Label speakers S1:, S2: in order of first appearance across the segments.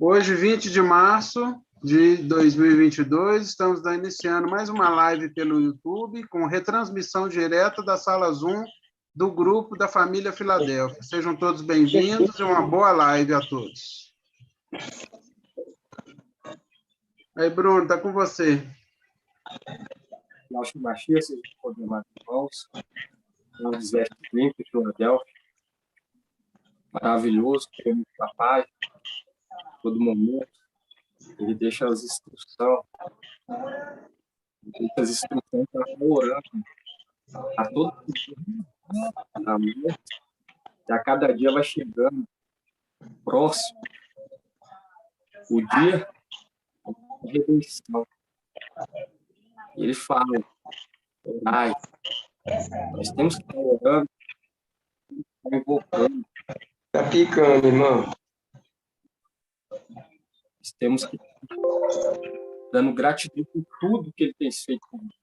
S1: Hoje, 20 de março de 2022, estamos iniciando mais uma live pelo YouTube, com retransmissão direta da sala Zoom do grupo da família Filadélfia. Sejam todos bem-vindos e uma boa live a todos. Aí, Bruno, está com você.
S2: Nelson Machia, seja programado irmãos, um exército limpo de Filadélfia, maravilhoso, que é muito capaz, todo momento, ele deixa as instruções para orando a todo momento, e a cada dia vai chegando próximo o dia da redenção. Ele fala, orai, nós temos que estar orando, estar invocando.
S3: Tá picando, irmão.
S2: Nós temos que estar dando gratidão por tudo que ele tem feito por nós.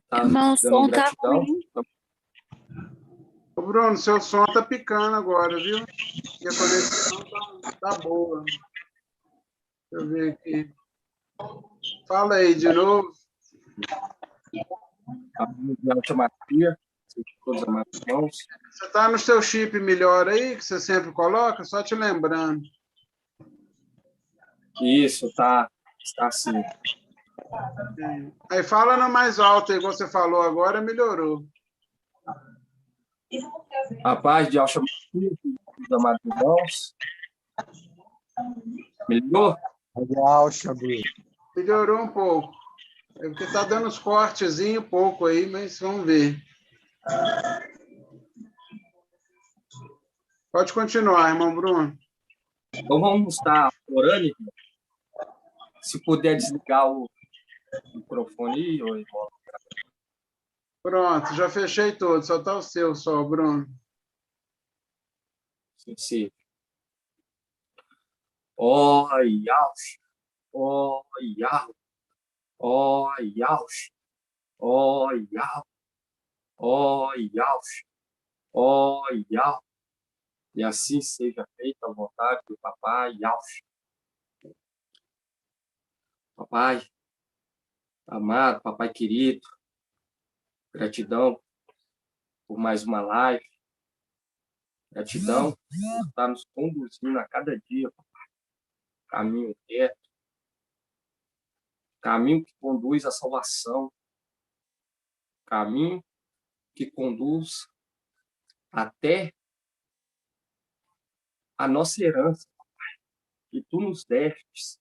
S2: Tá
S4: Irmão, o som tá ruim.
S1: Ô, Bruno, seu som está picando agora, viu? E a conexão tá boa. Deixa eu ver aqui. Fala aí de novo.
S2: A Nelson Machia, todos amados irmãos.
S1: Você está no seu chip melhor aí, que você sempre coloca? Só te lembrando.
S2: Isso, está assim.
S1: Aí fala no mais alto, igual você falou agora, melhorou.
S2: A paz de Alcha, os amados irmãos. Melhorou?
S1: Melhorou um pouco. É porque está dando uns cortezinhos pouco aí, mas vamos ver. Pode continuar, irmão Bruno.
S2: Então vamos estar orando, irmão. Se puder desligar o microfone aí, irmão.
S1: Pronto, já fechei todo, só está o seu, só, Bruno.
S2: Sim. Ó, Yaush, ó, Yau, ó, Yaush, ó, Yau, ó, Yaush, ó, Yau. E assim seja feita a vontade do Papai Yaush. Papai amado, papai querido, gratidão por mais uma live. Gratidão por estar nos conduzindo a cada dia, papai. Caminho reto. Caminho que conduz à salvação. Caminho que conduz até a nossa herança, papai, que tu nos destes.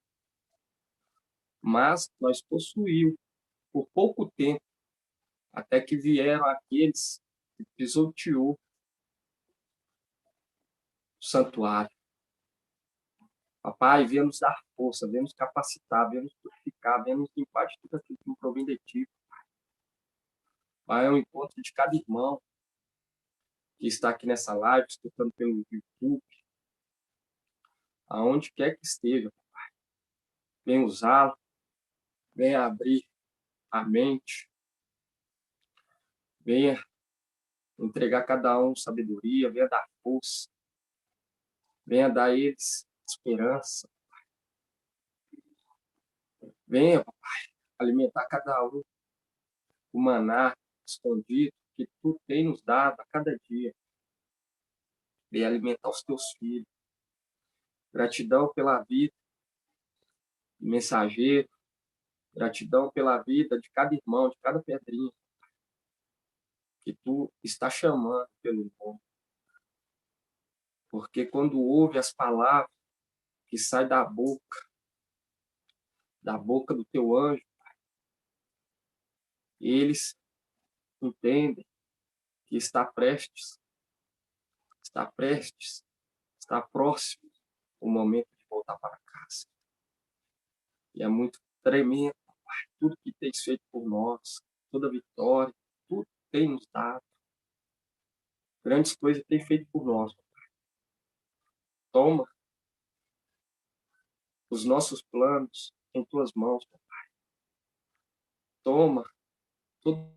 S2: Mas nós possuímos por pouco tempo, até que vieram aqueles que pisoteou o santuário. Papai, venha nos dar força, venha nos capacitar, venha nos purificar, venha nos limpar de tudo aquilo que não provém de ti, papai. Vai ao encontro de cada irmão que está aqui nessa live, escutando pelo YouTube, aonde quer que esteja, papai. Venha usá-lo, venha abrir a mente, venha entregar a cada um sabedoria, venha dar força, venha dar a eles esperança. Venha, papai, alimentar cada um o maná escondido que tu tem nos dado a cada dia. Venha alimentar os teus filhos. Gratidão pela vida do mensageiro, gratidão pela vida de cada irmão, de cada pedrinha que tu está chamando pelo nome. Porque quando ouve as palavras que saem da boca do teu anjo, Pai, eles entendem que está próximo o momento de voltar para casa. E é muito tremendo, Pai, tudo que tens feito por nós, toda vitória, tudo que tem nos dado. Grandes coisas tem feito por nós, Pai. Toma os nossos planos em tuas mãos, Pai. Toma todo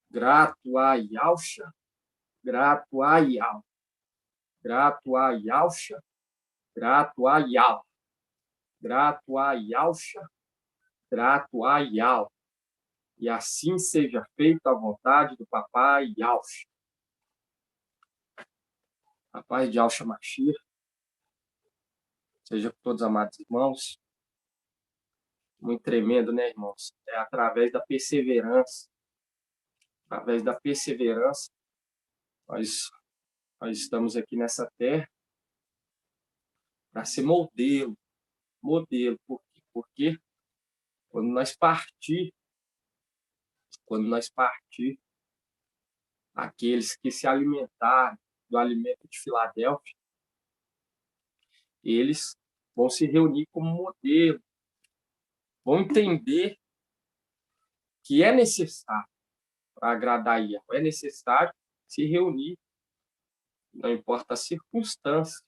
S2: grato a Yalcha, grato a Yal, grato a Yalcha, grato a Yal, grato a Yalcha, grato a Yal. E assim seja feita a vontade do papai Yalcha. Papai de Yalcha Machir, seja com todos os amados irmãos. Muito tremendo, né, irmãos? É através da perseverança. Através da perseverança, nós estamos aqui nessa terra para ser modelo. Modelo. Porque quando nós partir, aqueles que se alimentarem do alimento de Filadélfia, eles vão se reunir como modelo, vão entender que é necessário, para agradar a Yahweh, é necessário se reunir, não importa a circunstância.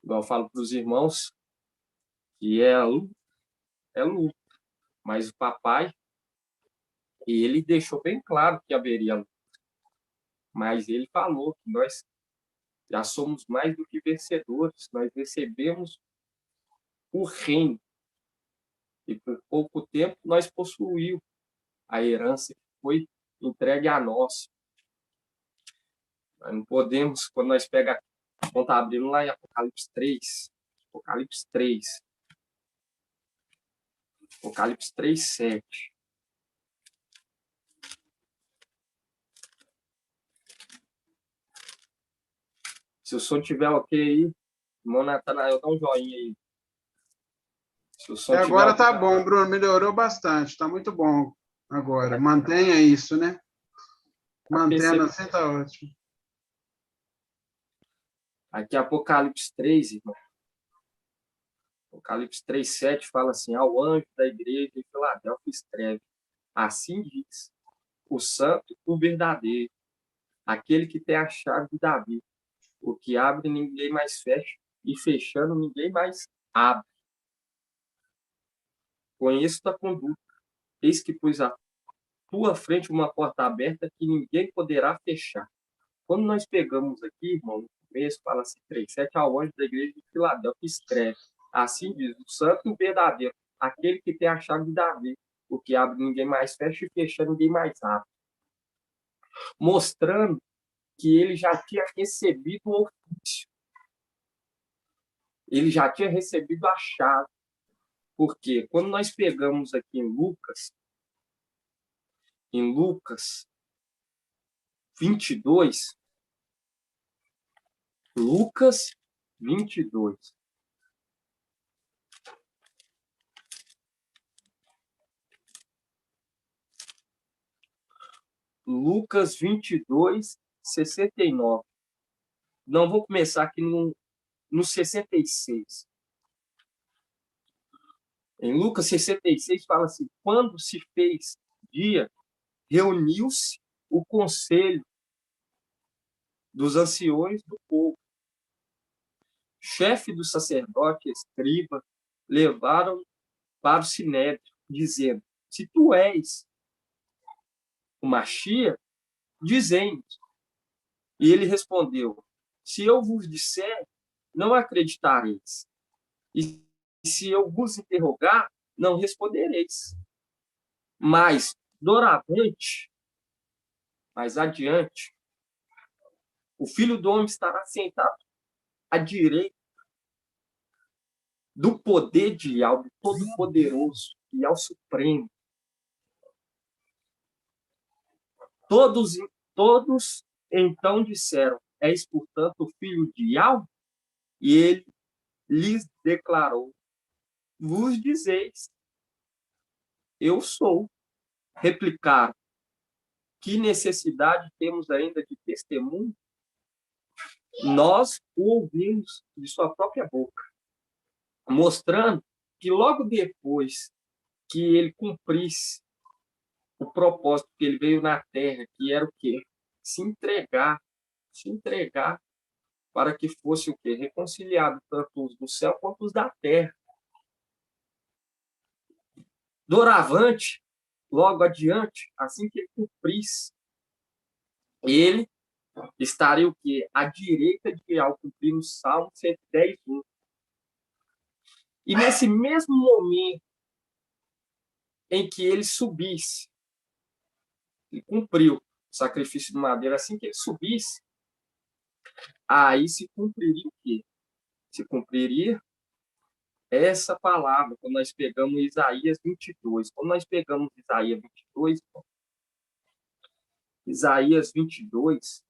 S2: Igual eu falo para os irmãos, que é luta, mas o papai, ele deixou bem claro que haveria luta, mas ele falou que nós já somos mais do que vencedores, nós recebemos o reino, e por pouco tempo nós possuímos a herança que foi entregue a nós. Nós não podemos, quando nós pegamos, vamos estar abrindo lá em Apocalipse 3, Apocalipse 3:7. Se o som estiver ok aí, irmão Natanael, dá um joinha aí. Se o som
S1: Agora
S2: tiver...
S1: tá bom, Bruno, melhorou bastante, tá muito bom agora. Mantenha isso, né? Mantendo assim tá ótimo.
S2: Aqui Apocalipse 3, irmão. Apocalipse 3:7 fala assim: ao anjo da igreja de Filadélfia escreve: assim diz o santo, o verdadeiro, aquele que tem a chave de Davi, o que abre ninguém mais fecha, e fechando ninguém mais abre. Conheço tua conduta, eis que pus à tua frente uma porta aberta que ninguém poderá fechar. Quando nós pegamos aqui, irmão, no começo, fala assim, 3:7, ao anjo da igreja de Filadélfia escreve: assim diz o santo e o verdadeiro, aquele que tem a chave de Davi, o que abre ninguém mais fecha, e fecha ninguém mais abre. Mostrando que ele já tinha recebido o ofício. Ele já tinha recebido a chave. Porque quando nós pegamos aqui em Lucas 22, Lucas 22. Lucas 22, 69. Não, vou começar aqui no 66. Em Lucas 66 fala assim: quando se fez dia, reuniu-se o conselho dos anciões do povo. Chefe do sacerdote, escriba, levaram para o sinédrio, dizendo: se tu és o Machia, dizemos. E ele respondeu: se eu vos disser, não acreditareis. E se eu vos interrogar, não respondereis. Mas, doravante, mais adiante, o Filho do Homem estará sentado à direita do poder de Yahweh, Todo-Poderoso, e ao Supremo. Todos então disseram: és, portanto, o filho de Yahweh? E ele lhes declarou: vos dizeis, eu sou. Replicaram: que necessidade temos ainda de testemunho? Nós o ouvimos de sua própria boca, mostrando que logo depois que ele cumprisse o propósito que ele veio na terra, que era o quê? Se entregar para que fosse o quê? Reconciliado tanto os do céu quanto os da terra. Doravante, logo adiante, assim que ele cumprisse, ele estaria o quê? À direita de, ao cumprir o Salmo 110, 1. E nesse mesmo momento em que ele subisse, ele cumpriu o sacrifício de madeira, assim que ele subisse, aí se cumpriria o quê? Se cumpriria essa palavra, quando nós pegamos Isaías 22. Quando nós pegamos Isaías 22, Isaías 22,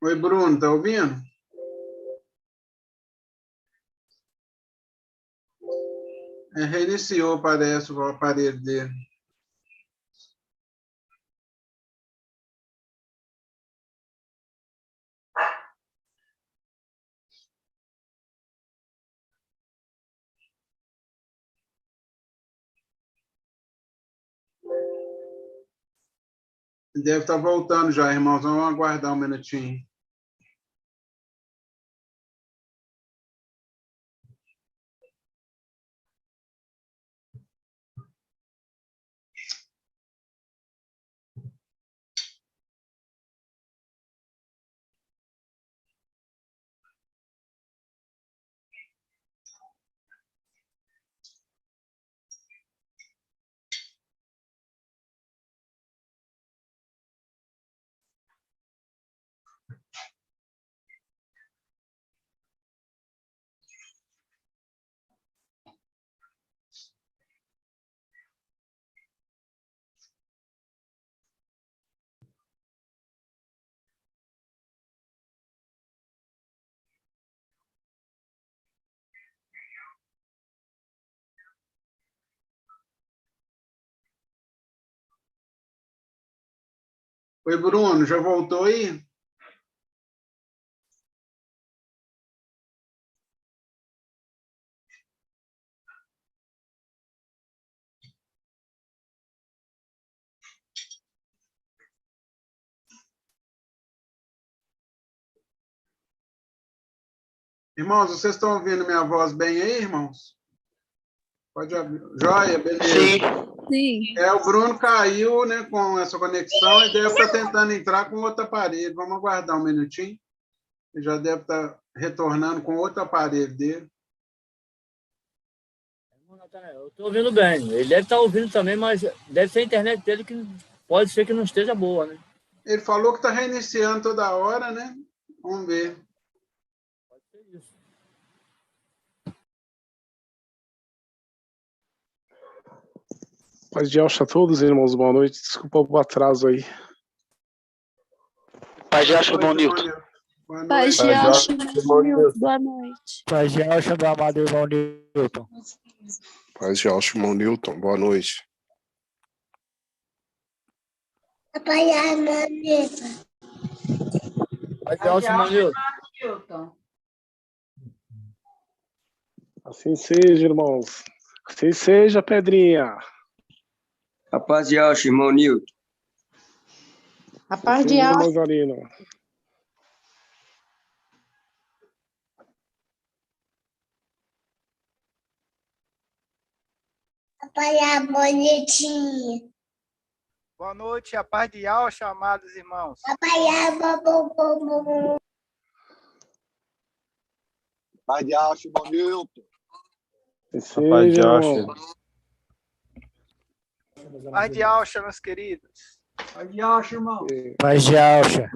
S1: Oi, Bruno, tá ouvindo? Reiniciou, parece, o aparelho dele. Deve estar voltando já, irmãos. Vamos aguardar um minutinho. Oi, Bruno, já voltou aí? Irmãos, vocês estão ouvindo minha voz bem aí, irmãos? Pode abrir. Joia, beleza.
S4: Sim.
S1: O Bruno caiu, né, com essa conexão e deve estar tentando entrar com outro aparelho. Vamos aguardar um minutinho. Ele já deve estar retornando com outro aparelho dele.
S5: Eu estou ouvindo bem. Ele deve estar ouvindo também, mas deve ser a internet dele que pode ser que não esteja boa, né?
S1: Ele falou que está reiniciando toda hora, né? Vamos ver.
S5: Pode ser isso.
S6: Paz de Alcha a todos, irmãos. Boa noite. Desculpa o atraso aí.
S7: Paz de Alcha, irmão Nilton.
S1: Boa noite.
S4: Paz de Alcha, irmão Nilton. Boa noite.
S5: Paz de Alcha, meu amado irmão Nilton.
S8: Paz de Alcha, irmão Nilton. Boa noite.
S4: Paz de Alcha, irmão Nilton.
S5: Paz de Alcha, irmão Nilton.
S6: Assim seja, irmãos. Assim seja, Pedrinha.
S3: A paz de Alcha, irmão Nilton.
S4: A paz
S6: Assim
S4: de
S6: seja,
S4: Alcha.
S6: irmão Zarino.
S4: Papai, bonitinho.
S9: Boa noite, a paz de Alcha, amados irmãos.
S4: Papai, bom.
S10: Paz de Alcha, irmão Nilton.
S6: Assim seja, irmão.
S9: Paz de Alcha, meus queridos.
S2: Paz de Alcha, irmão.
S5: Paz de Alcha.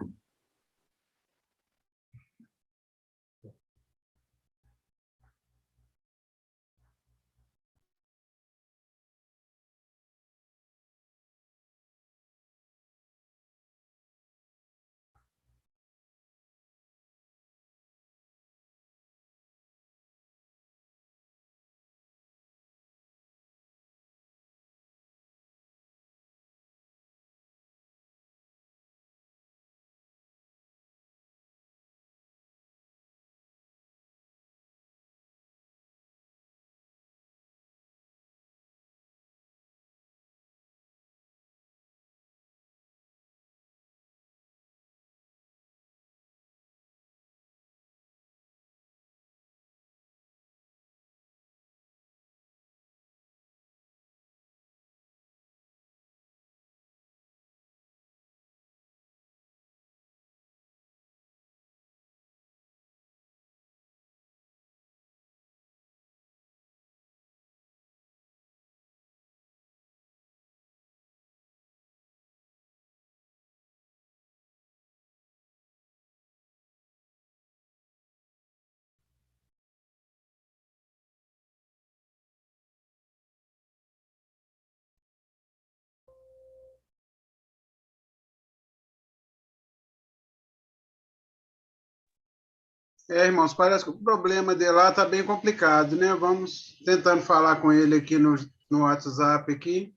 S1: Irmãos, parece que o problema dele lá está bem complicado, né? Vamos tentando falar com ele aqui no WhatsApp aqui,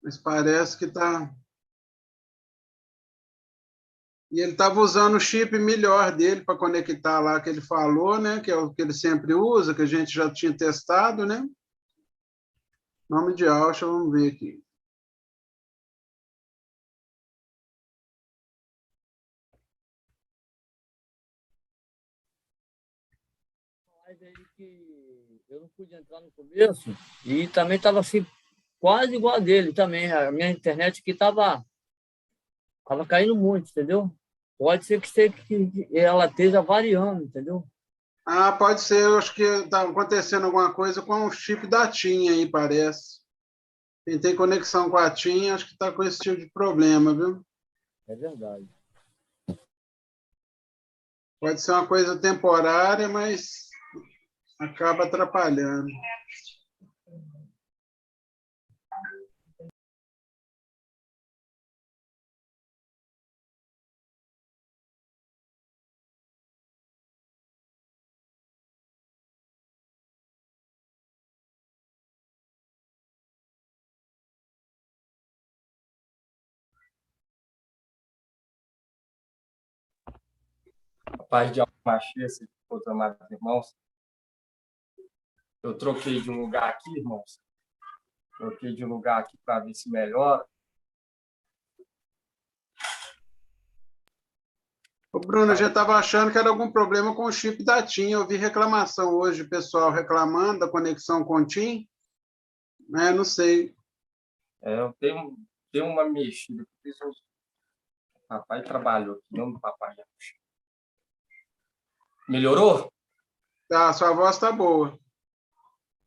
S1: mas parece que está. E ele estava usando o chip melhor dele para conectar lá que ele falou, né? Que é o que ele sempre usa, que a gente já tinha testado, né? Nome de Alcha, vamos ver aqui.
S5: Mas aí que eu não pude entrar no começo e também estava assim, quase igual a dele também. A minha internet aqui estava caindo muito, entendeu? Pode ser que ela esteja variando, entendeu?
S1: Ah, pode ser, eu acho que está acontecendo alguma coisa com o chip da TIM aí, parece. Quem tem conexão com a TIM, acho que está com esse tipo de problema, viu?
S5: É verdade.
S1: Pode ser uma coisa temporária, mas acaba atrapalhando.
S2: A paz de Almachia, meus amados irmãos. Eu troquei de um lugar aqui, irmãos. Troquei de um lugar aqui para ver se melhora.
S1: O Bruno, já estava achando que era algum problema com o chip da TIM. Eu vi reclamação hoje, o pessoal reclamando da conexão com o TIM. Não sei.
S2: Eu tenho uma mexida. O papai trabalhou aqui, não do papai. Melhorou?
S1: Tá, sua voz está boa.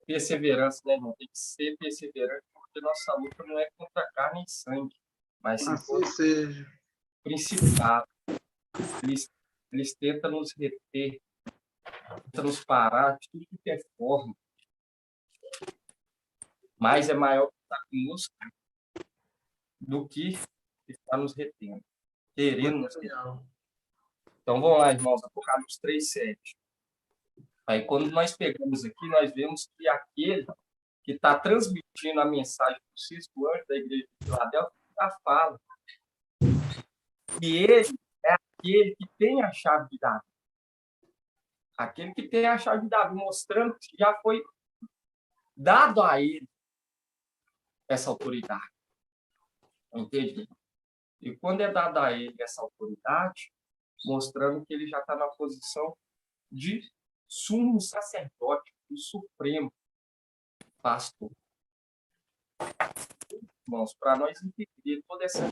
S2: Perseverança, né, irmão? Tem que ser perseverante, porque nossa luta não é contra carne e sangue, mas sim
S1: Assim
S2: contra
S1: seja.
S2: principados. Eles tentam nos reter, tentam nos parar de tudo que é forma. Mas é maior que está conosco do que está nos retendo, querendo nos reter. Então, vamos lá, irmãos, Apocalipse 3:7. Aí, quando nós pegamos aqui, nós vemos que aquele que está transmitindo a mensagem do sexto anjo da igreja de Filadélfia já fala. E ele é aquele que tem a chave de Davi. Aquele que tem a chave de Davi, mostrando que já foi dado a ele essa autoridade. Entende? E quando é dado a ele essa autoridade, mostrando que ele já está na posição de sumo sacerdote, o supremo pastor. Irmãos, para nós entender toda essa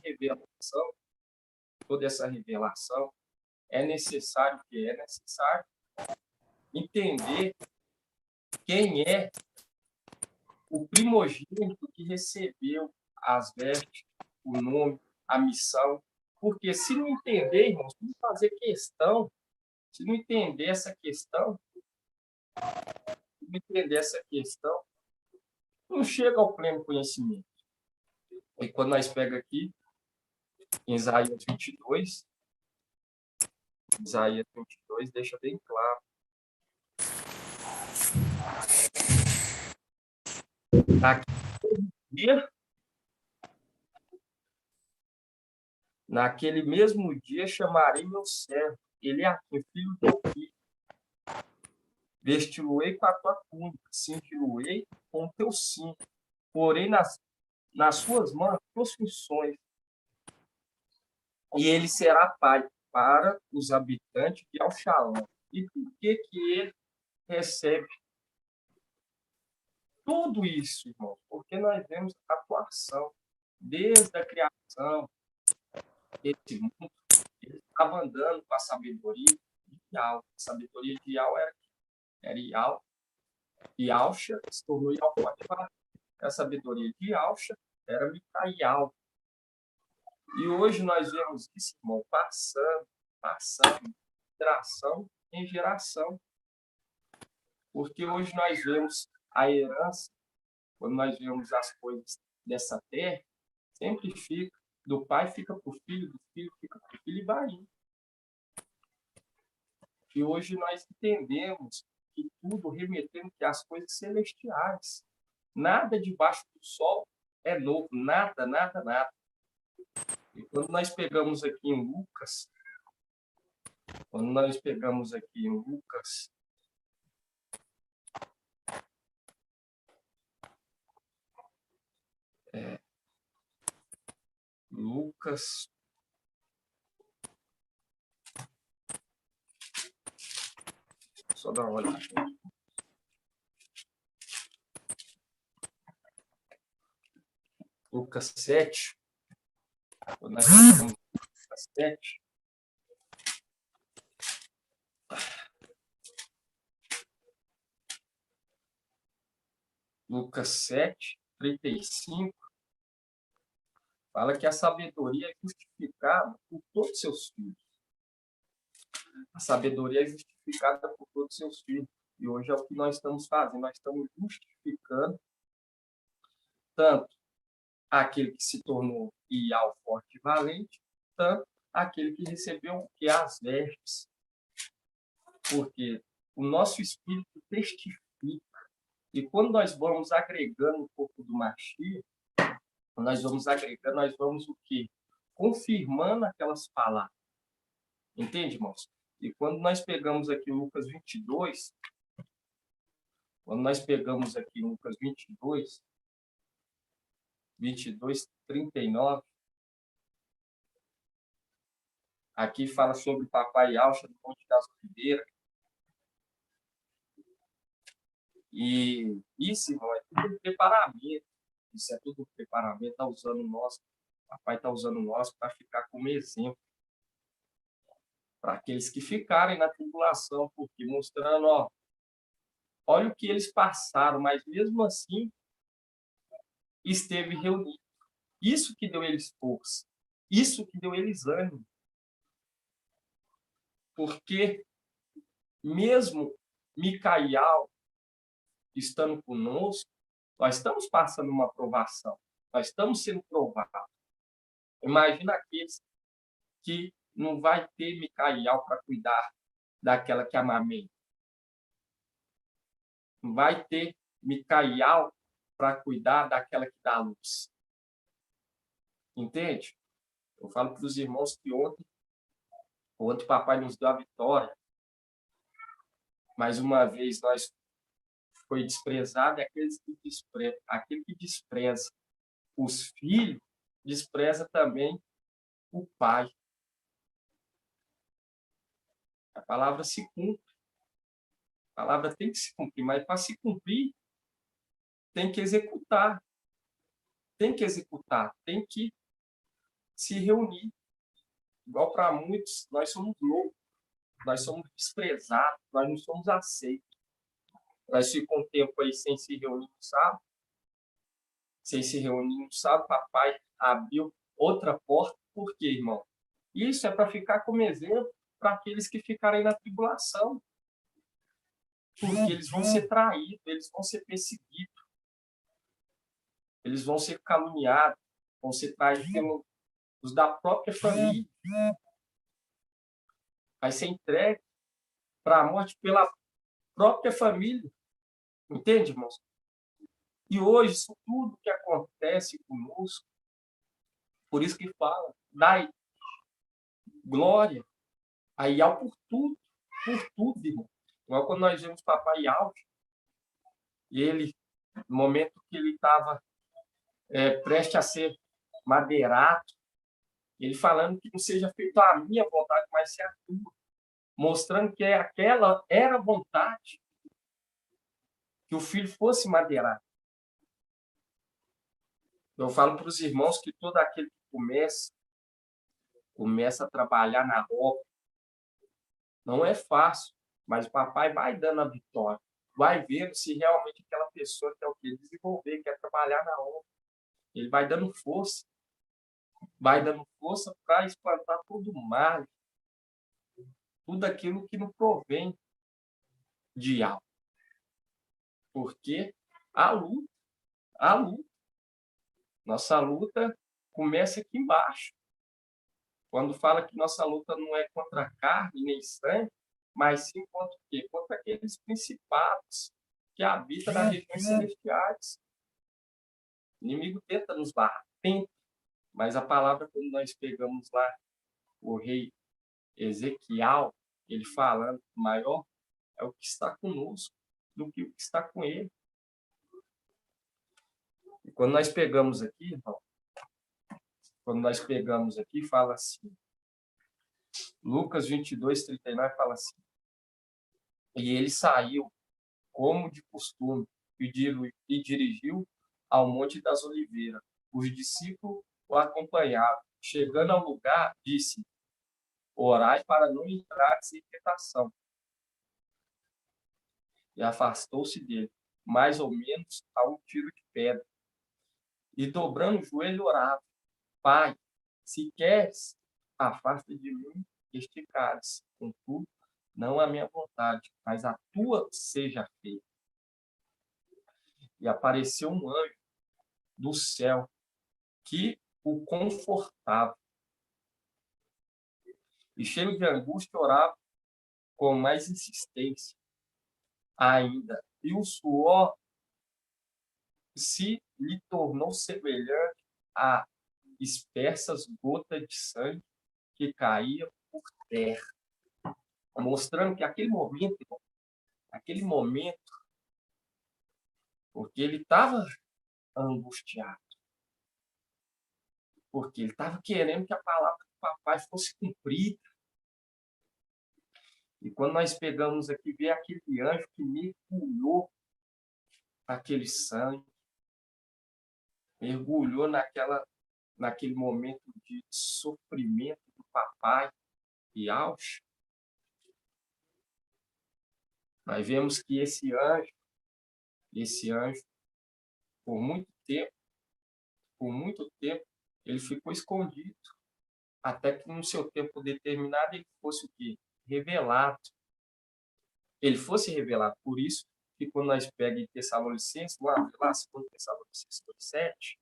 S2: revelação, é necessário entender quem é o primogênito que recebeu as vestes, o nome, a missão. Porque se não entender, irmãos, se não fazer questão, se não entender essa questão, não chega ao pleno conhecimento. E quando nós pega aqui, em Isaías 22, deixa bem claro. Naquele mesmo dia chamarei meu servo, ele é aqui, filho do filho. Vesti-lo-ei com a tua túnica, cingi-lo-ei com o teu cinto, porém nas suas mãos tuas funções. E ele será pai para os habitantes de Alxalã. E por que ele recebe tudo isso, irmão? Porque nós vemos a atuação desde a criação desse mundo. Ele estava andando com a sabedoria de Ial. A sabedoria de Ial era Ial. E Alcha se tornou Ial. A sabedoria de Alcha era Micaial. E hoje nós vemos isso, irmão, passando, de geração em geração. Porque hoje nós vemos a herança, quando nós vemos as coisas dessa terra, sempre fica, do pai fica para o filho, do filho fica para o filho e vai indo. E hoje nós entendemos que tudo remetendo que as coisas celestiais. Nada debaixo do sol é novo, nada, nada, nada. E quando nós pegamos aqui em Lucas, Lucas, só dar uma olhada. Lucas 7. Quando nós pegamos Lucas 7, Lucas 7, 35, fala que a sabedoria é justificada por todos os seus filhos. A sabedoria é justificada por todos os seus filhos. E hoje é o que nós estamos fazendo. Nós estamos justificando tanto aquele que se tornou Ial forte e valente, tanto aquele que recebeu o que? As vestes. Porque o nosso espírito testifica. E quando nós vamos agregando o corpo do Mashiach, nós vamos agregando, nós vamos o quê? Confirmando aquelas palavras. Entende, irmãos? E quando nós pegamos aqui Lucas 22, 39, aqui fala sobre Papai Alcha do Monte das Oliveiras. E isso, irmão, é tudo preparamento. Isso é tudo preparamento. Está usando nós. Papai está usando nós para ficar como exemplo. Para aqueles que ficarem na tribulação, porque mostrando, ó, olha o que eles passaram, mas mesmo assim esteve reunido. Isso que deu eles força. Isso que deu eles ânimo. Porque mesmo Micael estando conosco, nós estamos passando uma provação. Nós estamos sendo provados. Imagina aqueles que não vai ter Micael para cuidar daquela que amamenta. Não vai ter Micael para cuidar daquela que dá luz. Entende? Eu falo para os irmãos que ontem o papai nos deu a vitória. Mais uma vez, nós foi desprezado, e aquele que despreza os filhos, despreza também o pai. A palavra se cumpre. A palavra tem que se cumprir, mas para se cumprir, tem que executar. Tem que executar, tem que se reunir. Igual para muitos, nós somos loucos, nós somos desprezados, nós não somos aceitos. Nós ficamos um tempo aí sem se reunir no sábado. Sem se reunir no sábado, papai abriu outra porta. Por quê, irmão? Isso é para ficar como exemplo para aqueles que ficarem na tribulação. Porque eles vão ser traídos, eles vão ser perseguidos. Eles vão ser caluniados, vão ser traídos pelos da própria família. Vai ser entregue para a morte pela própria família. Entende, irmãos? E hoje, isso tudo que acontece conosco, por isso que fala, dai glória a Ial por tudo, irmão. Igual quando nós vemos Papai Ial, e ele, no momento que ele estava prestes a ser madeirado, ele falando que não seja feita a minha vontade, mas se a tua. Mostrando que aquela era a vontade que o filho fosse madeirado. Eu falo para os irmãos que todo aquele que começa a trabalhar na obra, não é fácil, mas o papai vai dando a vitória. Vai vendo se realmente aquela pessoa quer o quê? Desenvolver, quer trabalhar na obra. Ele vai dando força. Vai dando força para espantar todo o mal. Tudo aquilo que não provém de algo. Porque a luta. Nossa luta começa aqui embaixo. Quando fala que nossa luta não é contra a carne nem sangue, mas sim contra o quê? Contra aqueles principados que habitam nas regiões celestiais. O inimigo tenta nos barrar, tenta, mas a palavra, quando nós pegamos lá o rei Ezequiel, ele falando, maior é o que está conosco do que o que está com ele. E quando nós pegamos aqui, irmão, fala assim, Lucas 22, 39 fala assim, e ele saiu, como de costume, e dirigiu ao Monte das Oliveiras. Os discípulos o acompanhavam. Chegando ao lugar, disse, orai para não entrar em tentação. E afastou-se dele, mais ou menos a um tiro de pedra. E dobrando o joelho, orava, Pai, se queres, afasta de mim este cálice. Contudo, não a minha vontade, mas a tua seja feita. E apareceu um anjo do céu que o confortava. E cheio de angústia, orava com mais insistência ainda. E o suor se lhe tornou semelhante a espessas gotas de sangue que caíam por terra. Mostrando que aquele momento, porque ele estava angustiado, porque ele estava querendo que a palavra do papai fosse cumprida. E quando nós pegamos aqui, vê aquele anjo que mergulhou naquele sangue, mergulhou naquele momento de sofrimento do papai e Ausch. Nós vemos que esse anjo, por muito tempo, ele ficou escondido, até que no seu tempo determinado ele fosse o quê? Revelado. Ele fosse revelado. Por isso que quando nós pegamos em Tessalonicenses, lá 2 Tessalonicenses 2:7,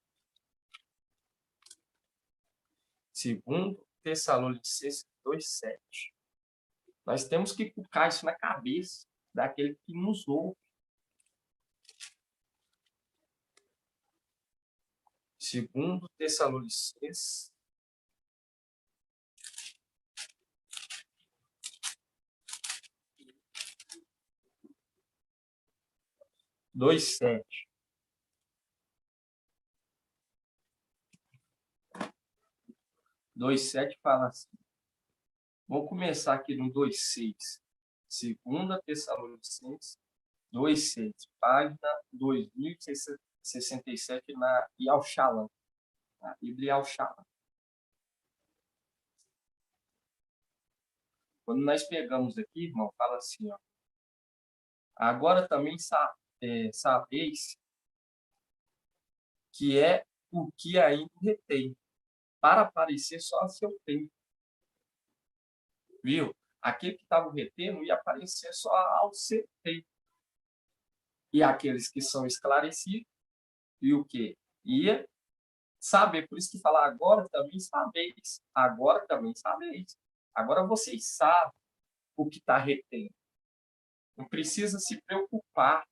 S2: 2 Tessalonicenses 2:7, nós temos que colocar isso na cabeça daquele que nos ouve. 2 Tessalonicenses 2:7. 2:7 fala assim. Vamos começar aqui no 2:6. 2 Tessalonicenses 2:6, página 2067 na Yal Shalom, na Bíblia Yal Shalom. Quando nós pegamos aqui, irmão, fala assim, ó. Agora também sabeis que é o que ainda retém, para aparecer só a seu tempo. Viu? Aquele que estava retendo ia aparecer só ao seu tempo. E aqueles que são esclarecidos, e o quê? Ia saber. Por isso que fala, agora também sabeis. Agora também sabeis. Agora vocês sabem o que está retendo. Não precisa se preocupar.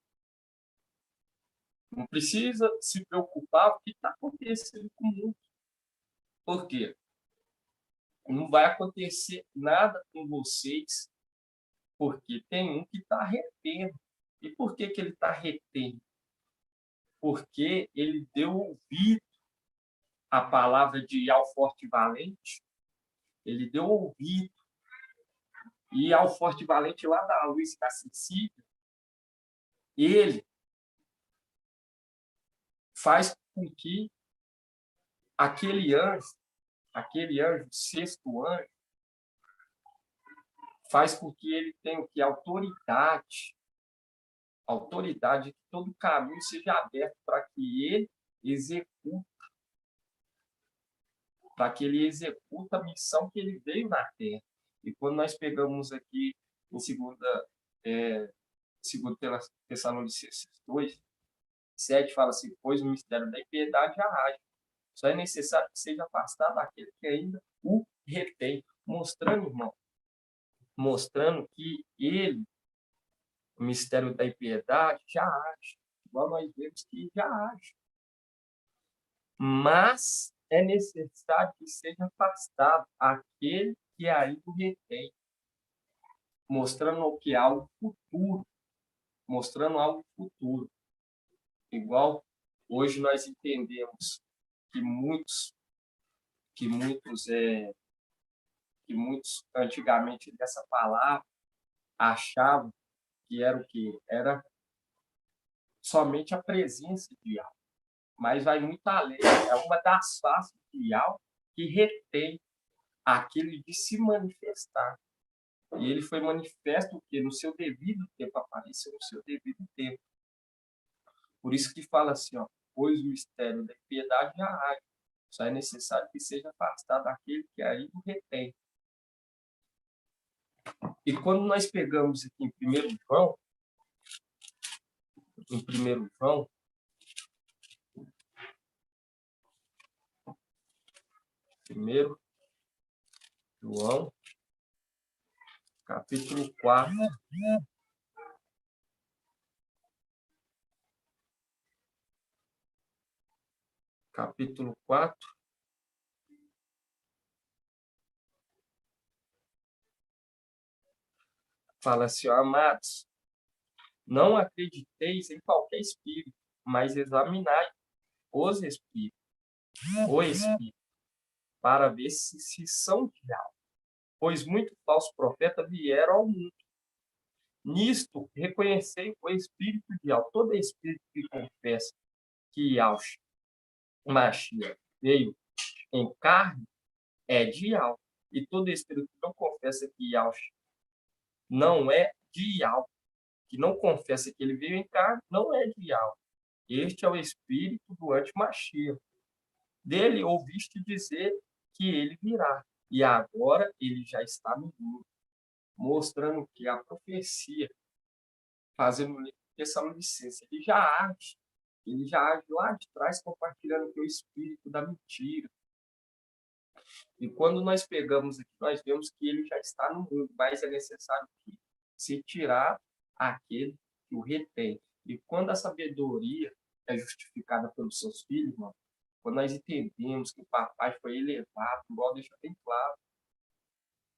S2: Não precisa se preocupar com o que está acontecendo com o mundo. Por quê? Não vai acontecer nada com vocês, porque tem um que está retendo. E por que ele está retendo? Porque ele deu ouvido à palavra de Ao Forte e Valente. Ele deu ouvido. E Ao Forte e Valente, lá da Luz da Sicília, ele faz com que aquele anjo, o sexto anjo, faz com que ele tenha o que? Autoridade, que todo caminho seja aberto para que ele execute, a missão que ele veio na Terra. E quando nós pegamos aqui em 2 Tessalonicenses 2:7, fala assim, pois o mistério da impiedade já age. Só é necessário que seja afastado daquele que ainda o retém. Mostrando, irmão, mostrando que ele, o mistério da impiedade, já age, igual nós vemos que já age. Mas é necessário que seja afastado aquele que ainda o retém, mostrando que algo futuro, mostrando algo futuro. Igual hoje nós entendemos que muitos antigamente dessa palavra achavam que era o quê? Era somente a presença de algo. Mas vai muito além. É uma das faces de algo que retém aquele de se manifestar. E ele foi manifesto o quê? No seu devido tempo, apareceu no seu devido tempo. Por isso que fala assim, ó, pois o mistério da impiedade já age. Só é necessário que seja afastado aquele que aí o retém. E quando nós pegamos aqui em 1 João, capítulo 4. Capítulo 4. Fala assim, ó, amados, não acrediteis em qualquer espírito, mas examinai os espíritos, o espírito, para ver se são de algo. Pois muitos falsos profetas vieram ao mundo. Nisto, reconhecei o espírito de algo. Todo espírito que confessa que Yahshua Mashiach veio em carne é de algo. E todo espírito que não confessa que Yahshua não é de algo, que não confessa que ele veio em carne, não é de algo. Este é o espírito do anti-Mashiach. Dele ouviste dizer que ele virá. E agora ele já está no mundo, mostrando que a profecia, fazendo essa licença, ele já age lá de trás, compartilhando o espírito da mentira. E quando nós pegamos aqui, nós vemos que ele já está no mundo, mas é necessário que se tirar aquele que o retém. E quando a sabedoria é justificada pelos seus filhos, irmão, quando nós entendemos que o papai foi elevado, igual deixa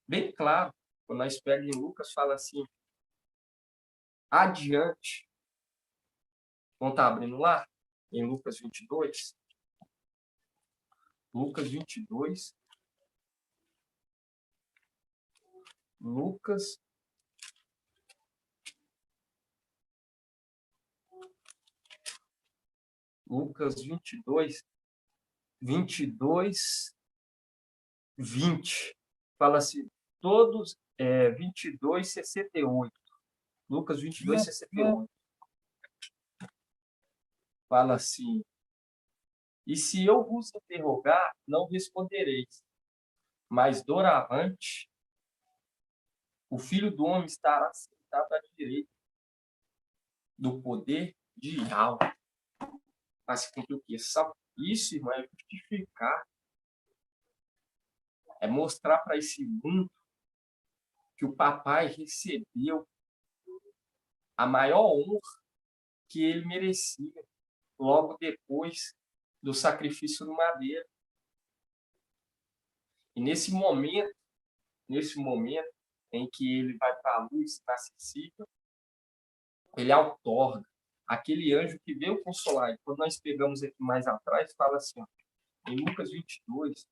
S2: bem claro, quando nós pegamos em Lucas, fala assim, adiante, vamos estar abrindo lá, em Lucas 22, Lucas 22, Lucas 22, 20. Fala assim, todos, 22, 68. Lucas 22, 68. Fala assim, e se eu vos interrogar, não respondereis, mas doravante, o Filho do Homem estará sentado à direita do poder de Yahweh. Para se cumprir o quê? Isso, irmão, é justificar. É mostrar para esse mundo que o papai recebeu a maior honra que ele merecia logo depois do sacrifício no madeiro. E nesse momento em que ele vai para a luz inacessível, ele outorga aquele anjo que veio consolar. E quando nós pegamos aqui mais atrás, fala assim, ó, em Lucas 22,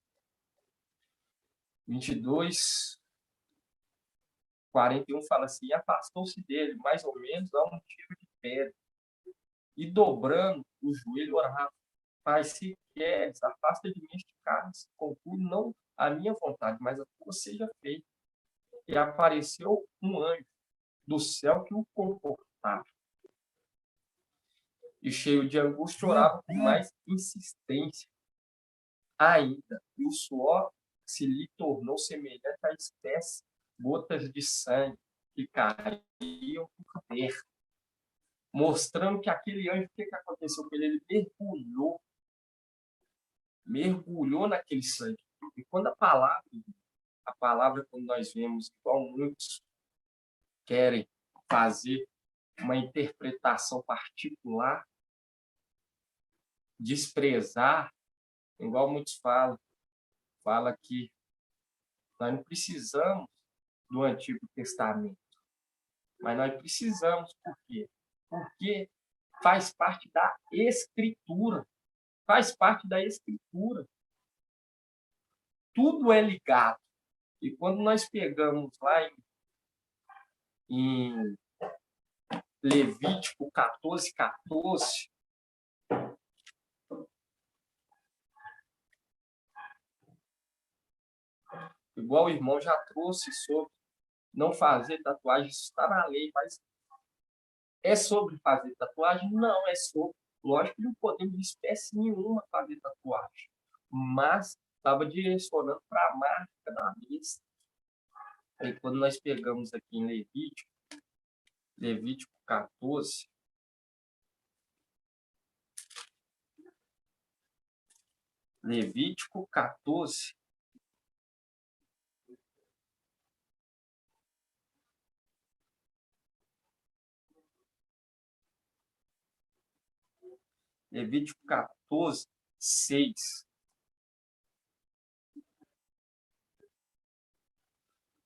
S2: 41, fala assim, e afastou-se dele, mais ou menos, a um tiro de pedra, e dobrando o joelho, orava, Pai, se queres, afasta de mim este cálice, contudo, não a minha vontade, mas a tua seja feita. E apareceu um anjo do céu que o confortava. E cheio de angústia, orava com mais insistência ainda, e o suor se lhe tornou semelhante a espécie gotas de sangue que caíam por terra, mostrando que aquele anjo, o que aconteceu com ele? Ele mergulhou naquele sangue. E quando a palavra a palavra, quando nós vemos, igual muitos querem fazer uma interpretação particular, desprezar, igual muitos fala que nós não precisamos do Antigo Testamento, mas nós precisamos, por quê? Porque faz parte da Escritura, tudo é ligado. E quando nós pegamos lá em Levítico 14:14, igual o irmão já trouxe sobre não fazer tatuagem, isso está na lei, mas é sobre fazer tatuagem? Não, é sobre. Lógico que não podemos de espécie nenhuma fazer tatuagem, mas estava direcionando para a marca da besta. Aí quando nós pegamos aqui em Levítico 14, Levítico 14, Levítico 14, 6.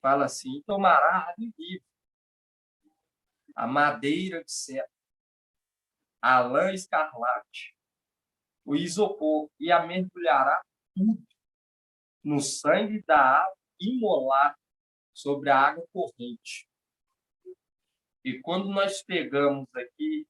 S2: Fala assim: tomará a ave viva, a madeira de cedro, a lã escarlate, o isopor, e a mergulhará tudo no sangue da ave imolada sobre a água corrente. E quando nós pegamos aqui,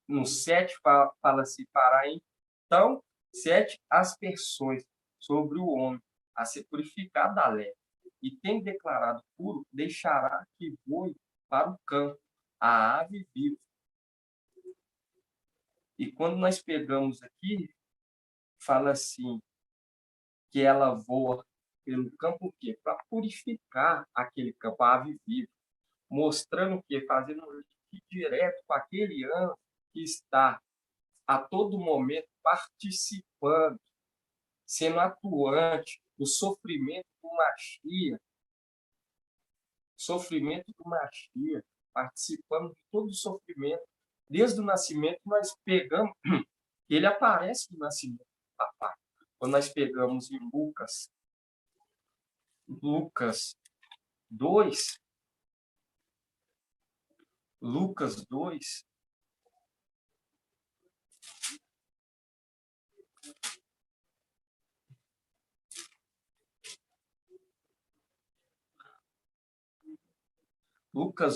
S2: no 7, fala assim: fará então 7 aspersões sobre o homem, a ser purificado da lepra, e tem declarado puro, deixará que voe para o campo a ave viva. E quando nós pegamos aqui, fala assim, que ela voa pelo campo, o quê? Para purificar aquele campo, a ave viva, mostrando que fazendo um link direto com aquele anjo que está a todo momento participando, sendo atuante no sofrimento do Mashiach, participando de todo o sofrimento. Desde o nascimento, nós pegamos, ele aparece no nascimento do papai. Quando nós pegamos em Lucas 2, Lucas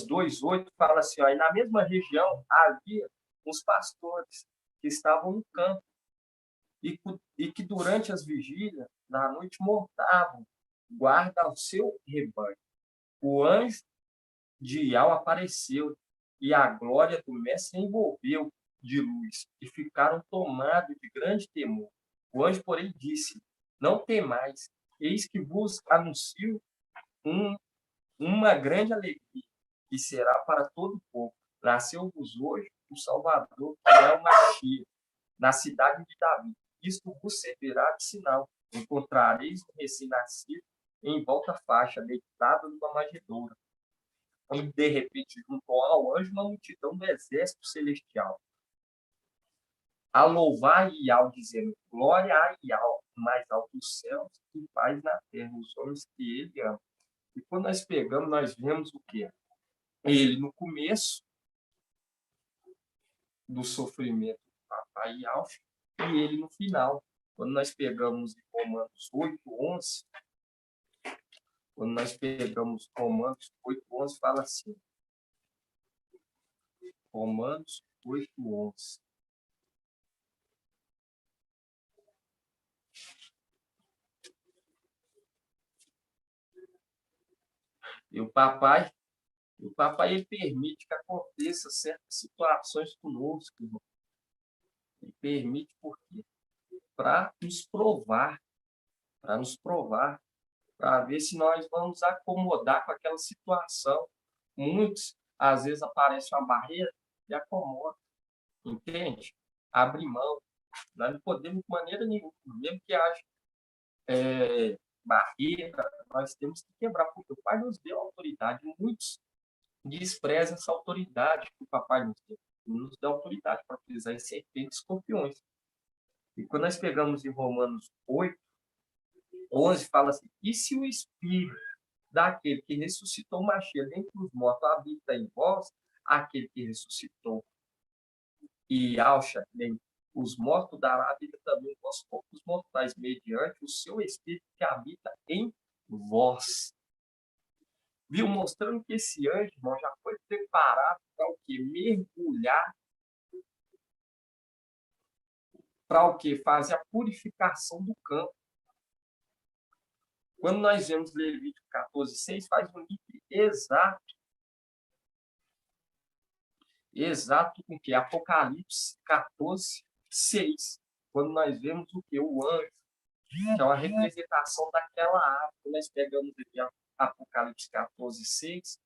S2: 2:8 fala assim, ó, e na mesma região havia uns pastores que estavam no campo e que durante as vigílias da noite montavam guarda ao seu rebanho. O anjo de Iau apareceu e a glória do Mestre envolveu de luz e ficaram tomados de grande temor. O anjo, porém, disse: não temais, eis que vos anuncio uma grande alegria, que será para todo o povo. Nasceu-vos hoje o Salvador, que é o Mashiach, na cidade de Davi. Isto vos servirá de sinal. Encontrareis um recém-nascido em volta faixa, deitado numa manjedoura. E, de repente, juntou ao anjo uma multidão do exército celestial, a louvar Iau, dizendo: glória a Iau, mais alto dos céus, e paz na terra, os homens que ele ama. E quando nós pegamos, nós vemos o quê? Ele no começo do sofrimento do papai Iau, e ele no final. Quando nós pegamos em Romanos 8:11, fala assim, Romanos 8:11. E o papai ele permite que aconteça certas situações conosco, irmão. Ele permite por quê? Para nos provar, para ver se nós vamos acomodar com aquela situação. Muitos, às vezes, aparece uma barreira e acomoda, entende? Abre mão. Nós não podemos, de maneira nenhuma, mesmo que haja barreira nós temos que quebrar, porque o Pai nos deu autoridade. Muitos desprezam essa autoridade que o Papai nos deu. Ele nos dá autoridade para pisar em serpentes e escorpiões. E quando nós pegamos em Romanos 8, 11, fala assim: e se o Espírito daquele que ressuscitou Machia dentre os mortos habita em vós, aquele que ressuscitou e Alcha dentre os mortos dará a vida também aos corpos mortais, mediante o seu Espírito que habita em vós. Viu? Mostrando que esse anjo, irmão, já foi preparado para o quê? Mergulhar. Para o quê? Fazer a purificação do campo. Quando nós vemos Levítico 14:6, faz um link exato com o que? Apocalipse 14:6. Quando nós vemos o que? O anjo, que é uma representação daquela árvore. Quando nós pegamos aqui Apocalipse 14:6,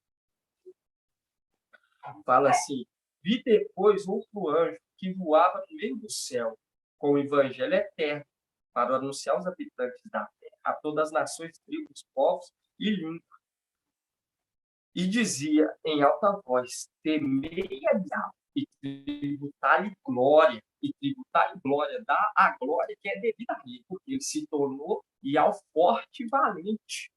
S2: fala assim: vi depois outro anjo que voava no meio do céu, com o evangelho eterno, para anunciar aos habitantes da terra, a todas as nações, tribos, povos e línguas. E dizia em alta voz: temei a Yahvé e tributai glória. E tributai glória, dá a glória que é devida a ele, porque ele se tornou Yahvé forte e valente.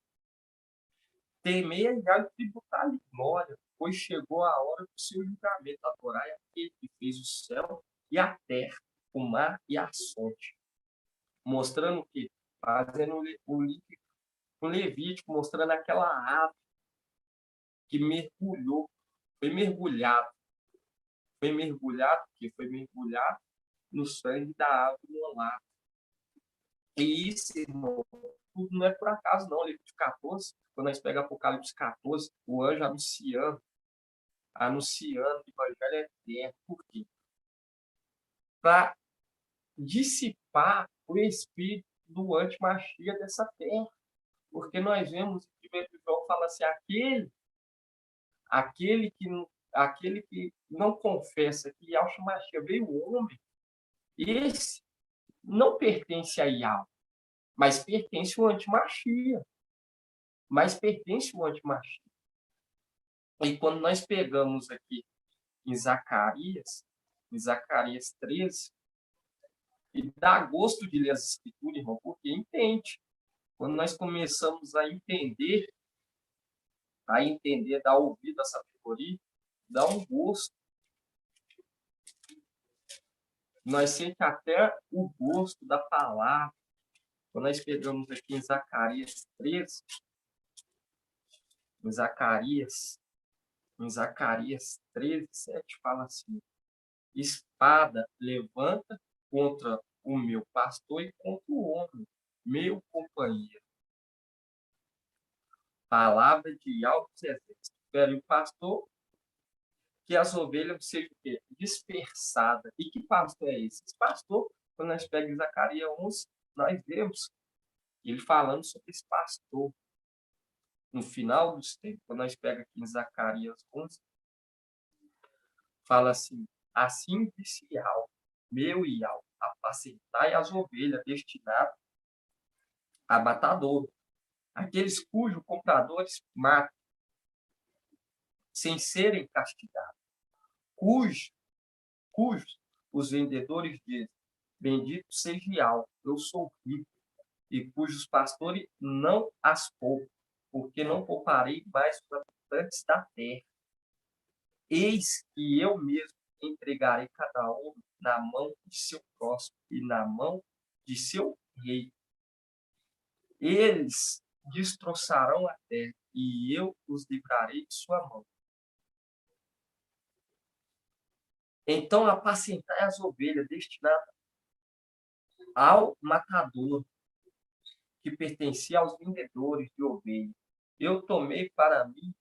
S2: Temei a Yahvé e tributai glória, pois chegou a hora do seu julgamento. Adorai aquele que fez o céu e a terra, o mar e a fonte. Mostrando que, fazendo o link com Levítico, mostrando aquela árvore que mergulhou, foi mergulhado, que foi mergulhado no sangue da árvore no lago. E isso, irmão, tudo não é por acaso, não. Levítico 14, quando nós pegamos Apocalipse 14, o anjo anunciando o evangelho eterno. Por quê? Para dissipar o espírito do antimachia dessa terra. Porque nós vemos em 1 João fala assim: aquele que não confessa que Yahshua Mashiach veio o homem, esse não pertence a Yahweh, mas pertence ao antimachia. E quando nós pegamos aqui em Zacarias 13, e dá gosto de ler as escrituras, irmão, porque entende. Quando nós começamos a entender, dar ouvido à sabedoria, dá um gosto. Nós sentimos até o gosto da palavra. Quando nós pegamos aqui em Zacarias 13, em Zacarias 13:7, fala assim: espada levanta contra o meu pastor e contra o homem, meu companheiro. Palavra de Yahweh dos exércitos. Espere o pastor que as ovelhas sejam dispersadas. E que pastor é esse? Esse pastor, quando nós pegamos Zacarias 11, nós vemos ele falando sobre esse pastor. No final dos tempos, quando nós pegamos aqui em Zacarias 11, fala assim: assim disse Yahweh, meu Yahweh, apacentai as ovelhas destinadas a matadouro, aqueles cujos compradores matam, sem serem castigados, cujos os vendedores dizem: bendito seja Yahweh, eu sou rico, e cujos pastores não as poupam, porque não pouparei mais os habitantes da terra. Eis que eu mesmo entregarei cada um na mão de seu próximo e na mão de seu rei. Eles destroçarão a terra, e eu os livrarei de sua mão. Então, apacentai as ovelhas destinadas ao matador, que pertencia aos vendedores de ovelhas. Eu tomei para mim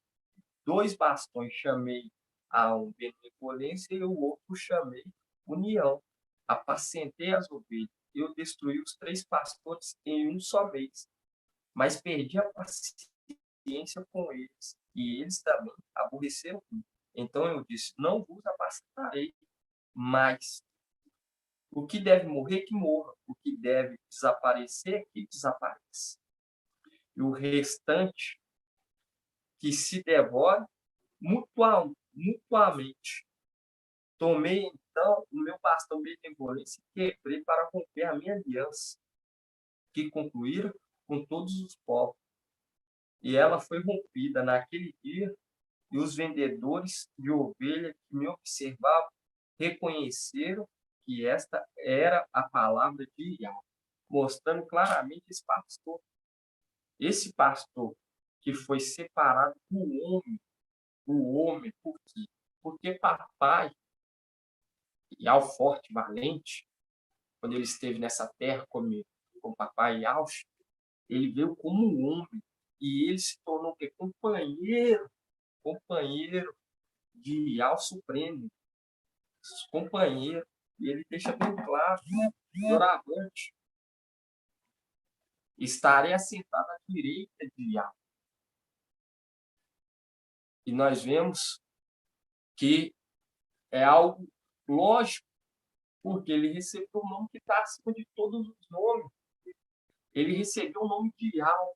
S2: 2 bastões, chamei a um benevolência e o outro chamei união. Apacentei as ovelhas. Eu destruí os 3 pastores em um só mês, mas perdi a paciência com eles, e eles também aborreceram. Então eu disse: não vos apacentarei mais. O que deve morrer, que morra. O que deve desaparecer, que desapareça. E o restante, que se devore mutuamente. Tomei, então, o meu bastão benevolência e quebrei para romper a minha aliança, que concluíram com todos os povos. E ela foi rompida naquele dia, e os vendedores de ovelha que me observavam reconheceram que esta era a palavra de Yahweh, mostrando claramente esse pastor. Esse pastor que foi separado do homem, por quê? Porque papai, Yahweh forte, valente, quando ele esteve nessa terra com papai Yahweh, ele veio como um homem, e ele se tornou o quê? Companheiro de Yahweh Supremo, companheiro, e ele deixa bem claro, doravante, estarei assentado à direita de Yahweh. E nós vemos que é algo lógico, porque ele recebeu o nome que está acima de todos os nomes. Ele recebeu o nome de Yahweh.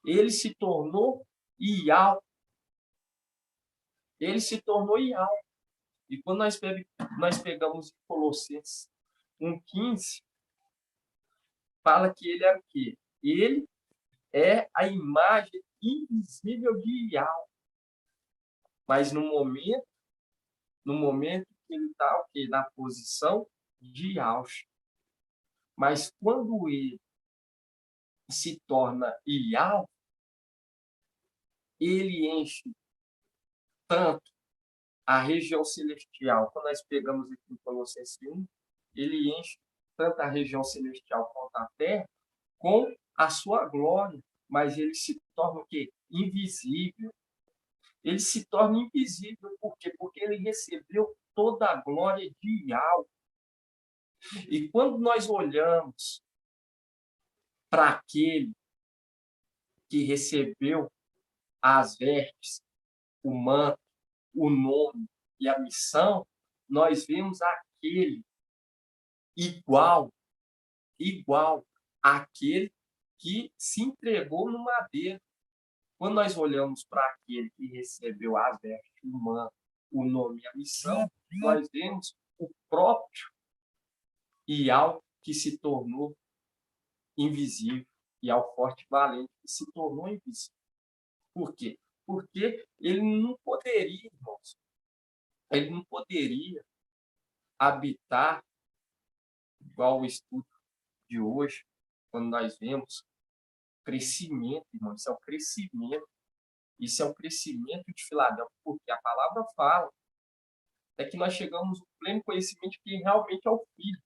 S2: Ele se tornou Yahweh. Ele se tornou Yahweh. E quando nós pegamos em Colossenses 1,15, fala que ele é o quê? Ele é a imagem invisível de Yahweh. Mas no momento que ele está o quê? Na posição de Yahweh. Mas quando ele se torna Yahweh, ele enche tanto a região celestial. Quando nós pegamos aqui em Colossenses 1, ele enche tanto a região celestial quanto a terra com a sua glória, mas ele se torna o quê? Invisível. Ele se torna invisível, por quê? Porque ele recebeu toda a glória de Yahweh. E quando nós olhamos para aquele que recebeu as vestes, o manto, o nome e a missão, nós vemos aquele igual àquele que se entregou no madeiro. Quando nós olhamos para aquele que recebeu as vestes, o manto, o nome e a missão, nós vemos o próprio Yahweh que se tornou invisível, e ao forte e valente que se tornou invisível. Por quê? Porque ele não poderia, irmãos, ele não poderia habitar, igual o estudo de hoje, quando nós vemos crescimento, irmão, isso é um crescimento. Isso é um crescimento de Filadélfia, porque a palavra fala é que nós chegamos ao pleno conhecimento de quem realmente é o Filho.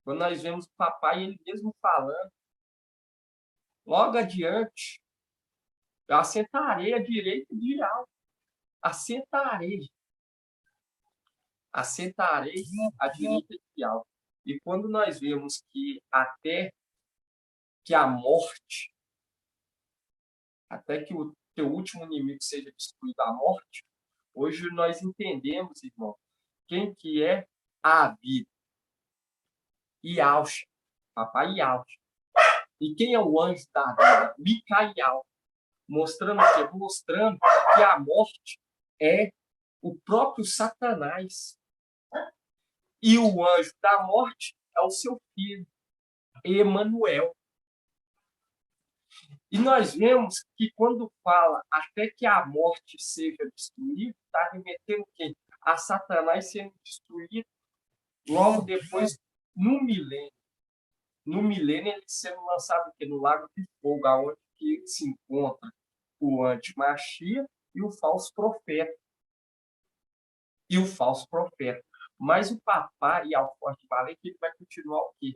S2: Quando nós vemos o papai, ele mesmo falando, logo adiante, eu assentarei à direita de Yahweh. Assentarei à direita de Yahweh. E quando nós vemos que até que a morte, até que o teu último inimigo seja destruído, a morte, hoje nós entendemos, irmão, quem que é a vida. Yahweh, papai Yahweh. E quem é o anjo da vida? Micael. Mostrando o quê? Mostrando que a morte é o próprio Satanás. E o anjo da morte é o seu filho, Emanuel. E nós vemos que quando fala até que a morte seja destruída, está remetendo quem? A Satanás sendo destruído logo depois, no milênio. No milênio, ele sendo lançado aqui no lago de fogo, onde que se encontra o antimachia e o falso profeta. Mas o papai, ao forte valente, ele vai continuar o quê?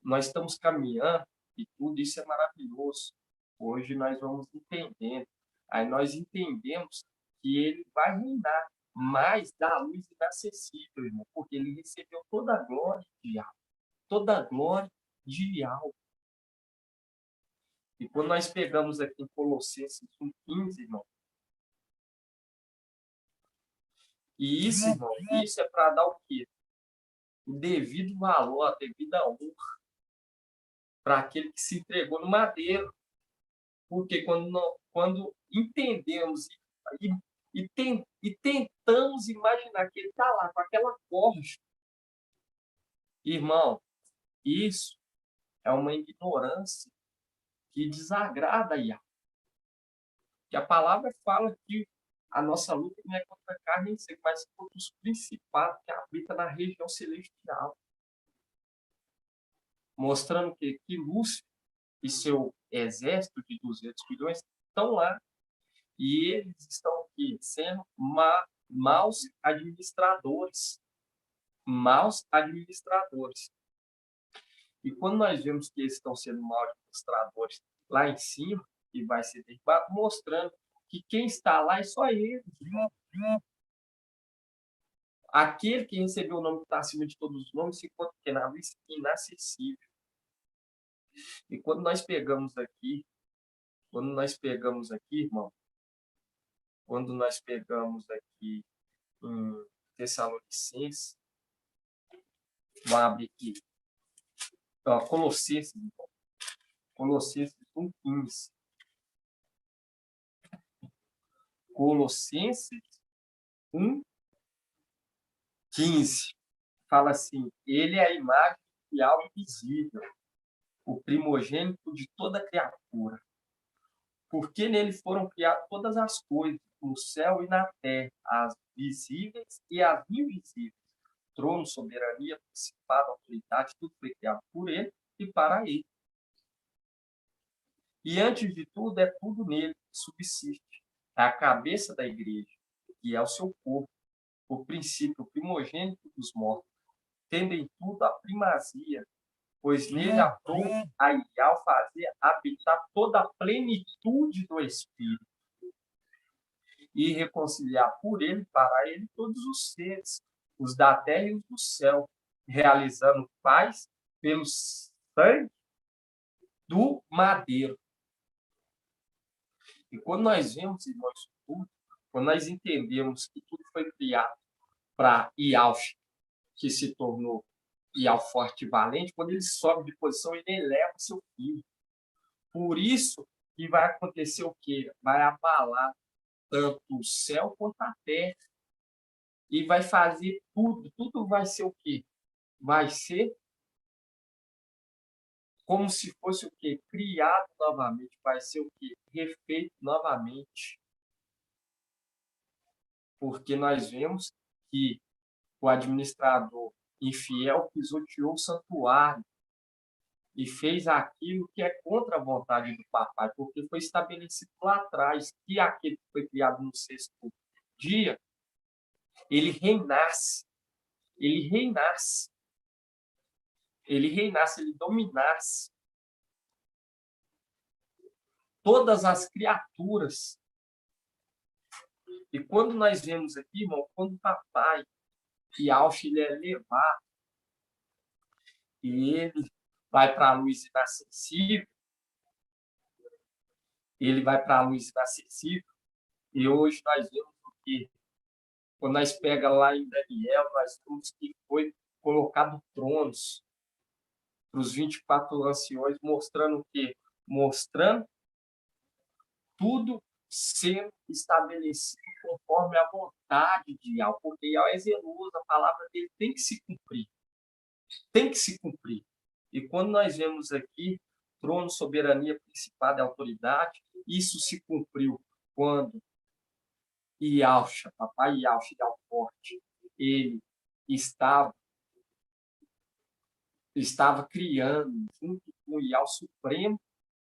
S2: Nós estamos caminhando e tudo isso é maravilhoso. Hoje nós vamos entendendo. Aí nós entendemos que ele vai reinar mais da luz inacessível, irmão, porque ele recebeu toda a glória de Yahweh. Toda a glória de Yahweh. E quando nós pegamos aqui em Colossenses 1,15, irmão, e isso, irmão, isso é para dar o quê? o devido valor, a devida honra para aquele que se entregou no madeiro. Porque quando entendemos e tentamos imaginar que ele está lá com aquela corja, irmão, isso é uma ignorância que desagrada a Yahweh. Que a palavra fala que a nossa luta não é contra a carne em si, mas contra os principados que habitam na região celestial. Mostrando que Lúcifer e seu exército de 200 milhões estão lá. E eles estão aqui sendo maus administradores. Maus administradores. E quando nós vemos que eles estão sendo maus administradores lá em cima, e vai ser derrubado, mostrando que quem está lá é só ele. Aquele que recebeu o nome que está acima de todos os nomes se encontra inacessível. E quando nós pegamos aqui, irmão, quando nós pegamos aqui em Tessalonicenses, vamos abrir aqui, ó, Colossenses 1:15. Colossenses 1:15 fala assim: ele é a imagem real e visível, o primogênito de toda criatura, porque nele foram criadas todas as coisas, no céu e na terra, as visíveis e as invisíveis, trono, soberania, principado, autoridade, tudo foi criado por ele e para ele. E antes de tudo, é tudo nele que subsiste. É a cabeça da igreja, que é o seu corpo, o princípio, o primogênito dos mortos, tendo em tudo a primazia, pois nele aprove a Yahweh fazer habitar toda a plenitude do Espírito e reconciliar por ele, para ele, todos os seres, os da terra e os do céu, realizando paz pelo sangue do madeiro. E quando nós vemos, irmãos, tudo, quando nós entendemos que tudo foi criado para Yahweh, que se tornou Yahweh forte e valente, quando ele sobe de posição, ele eleva seu filho. Por isso que vai acontecer o quê? Vai abalar tanto o céu quanto a terra. E vai fazer tudo. Tudo vai ser o quê? Vai ser como se fosse o quê? Criado novamente. Vai ser o quê? Refeito novamente. Porque nós vemos que o administrador infiel pisoteou o santuário e fez aquilo que é contra a vontade do papai, porque foi estabelecido lá atrás que aquele que foi criado no sexto dia, ele reinasse, ele dominasse todas as criaturas. E quando nós vemos aqui, irmão, quando o papai Yahweh, ele é levado e ele vai para a luz inacessível, e hoje nós vemos o que, quando nós pega lá em Daniel, nós vemos que foi colocado tronos para os 24 anciões, mostrando o quê? Mostrando tudo sendo estabelecido conforme a vontade de Yahweh, porque Yahweh é zeloso, a palavra dele tem que se cumprir. Tem que se cumprir. E quando nós vemos aqui trono, soberania, principado e autoridade, isso se cumpriu quando Yahweh, papai Yahweh, forte, ele estava criando junto com o Yahweh Supremo,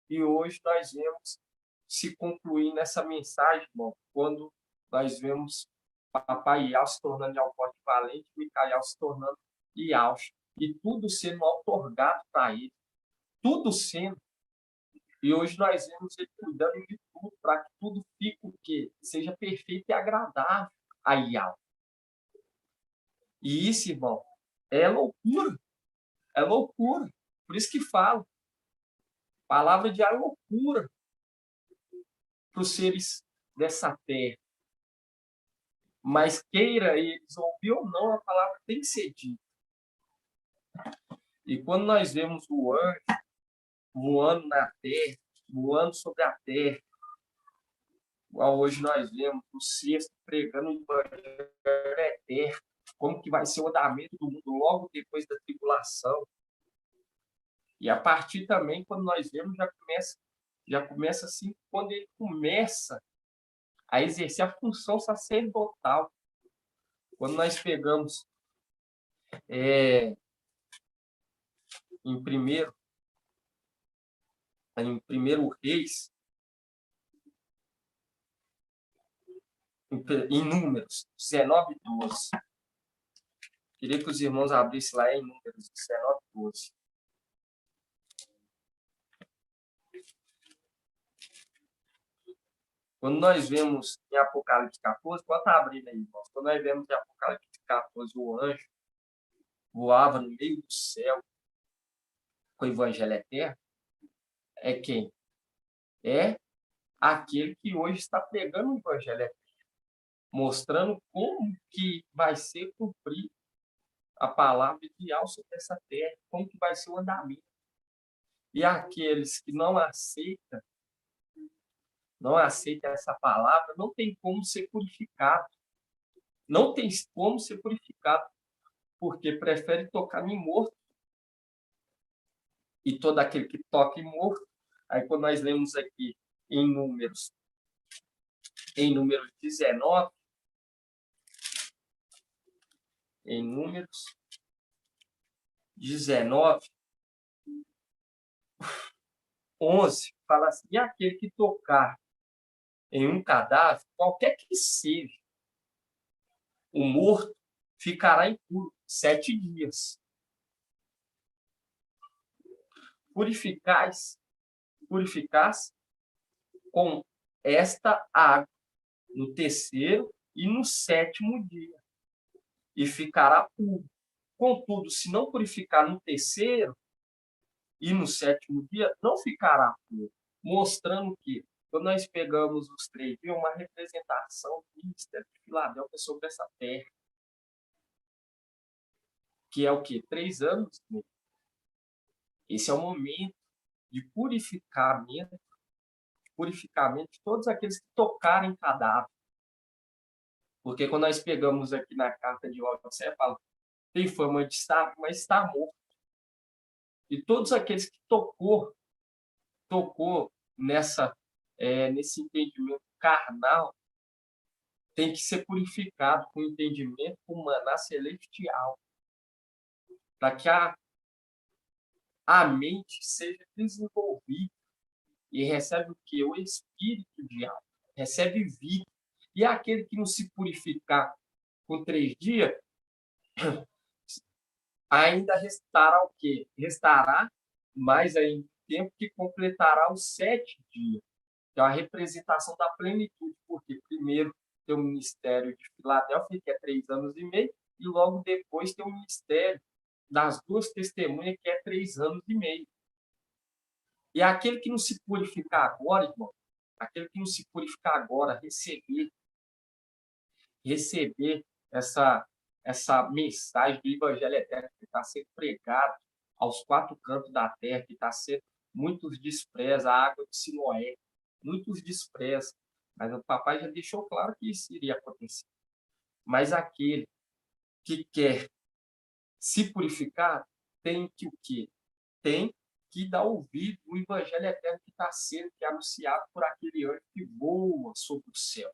S2: e hoje nós vemos se concluir nessa mensagem, irmão, quando nós vemos papai Yahweh se tornando Yahweh forte e valente, Micael se tornando Yahweh, e tudo sendo outorgado para ele, tudo sendo. E hoje nós vemos ele cuidando de tudo, para que tudo fique o quê? Seja perfeito e agradável a Yahweh. E isso, irmão, é loucura. É loucura. Por isso que falo. Palavra de Yahweh é loucura para os seres dessa terra. Mas queira eles ouvir ou não, a palavra tem que ser dita. E quando nós vemos o anjo voando na terra, voando sobre a terra, igual hoje nós vemos o sexto pregando o evangelho eterno, como que vai ser o andamento do mundo logo depois da tribulação. E a partir também, quando nós vemos, já começa assim, quando ele começa a exercer a função sacerdotal. Quando nós pegamos em primeiro Reis, em Números 19, 12. Queria que os irmãos abrissem lá em Números 19, 12. Quando nós vemos em Apocalipse 14, pode estar abrindo aí, irmãos. Quando nós vemos em Apocalipse 14, o anjo voava no meio do céu com o evangelho eterno, é quem? É aquele que hoje está pregando o evangelho eterno, mostrando como que vai ser cumprir a palavra ideal sobre essa terra, como que vai ser o andamento. E aqueles que não aceitam essa palavra, não tem como ser purificado. Não tem como ser purificado, porque prefere tocar em morto. E todo aquele que toca em morto, aí quando nós lemos aqui em Números 19, em Números 19, 11, fala assim: e aquele que tocar em um cadáver, qualquer que seja, o morto ficará impuro 7 dias. Purificais com esta água no terceiro e no 7º dia, e ficará puro. Contudo, se não purificar no terceiro e no 7º dia, não ficará puro. Mostrando que, quando nós pegamos os 3 dias, uma representação do ministério de Filadélfia sobre essa terra. Que é o quê? 3 anos. Esse é o momento de purificamento de todos aqueles que tocarem cadáver. Porque quando nós pegamos aqui na carta de Laodiceia, fala, tem fama de estar, mas está morto. E todos aqueles que tocou nesse entendimento carnal, tem que ser purificado com entendimento com maná celestial, para que a mente seja desenvolvida e recebe o que? O espírito de alma, recebe vida. E aquele que não se purificar com 3 dias, ainda restará o quê? Restará mais ainda tempo que completará os 7 dias. Que é a representação da plenitude, porque primeiro tem o ministério de Filadélfia, que é 3 anos e meio, e logo depois tem o ministério das 2 testemunhas, que é 3 anos e meio. E aquele que não se purificar agora, irmão, aquele que não se purificar agora, receber essa mensagem do Evangelho Eterno que está sendo pregado aos 4 cantos da terra, que está sendo, muitos desprezam a água de Siloé, muitos desprezam, mas o papai já deixou claro que isso iria acontecer. Mas aquele que quer se purificar tem que o quê? Tem que dar ouvido ao Evangelho Eterno que está sendo anunciado por aquele anjo que voa sobre o céu.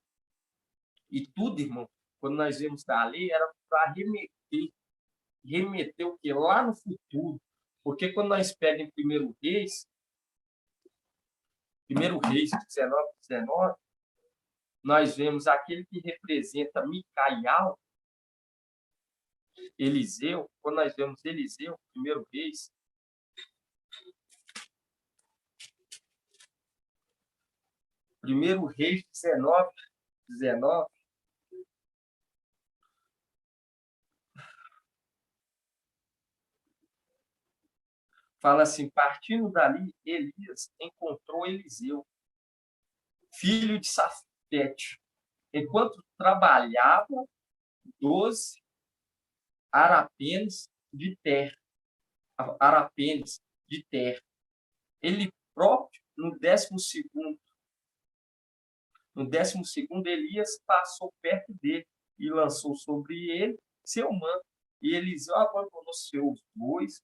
S2: E tudo, irmão, quando nós vemos da lei, era para remeter o quê? Lá no futuro. Porque quando nós pegamos em 1 Reis 19, nós vemos aquele que representa Micael, Eliseu. Quando nós vemos Eliseu, 1 Reis, Primeiro Reis 19, fala assim: partindo dali, Elias encontrou Eliseu, filho de Safete, enquanto trabalhava 12 arapenas de terra, arapênis de terra. Ele próprio, no 12º, Elias passou perto dele e lançou sobre ele seu manto. E Eliseu abandonou seus bois.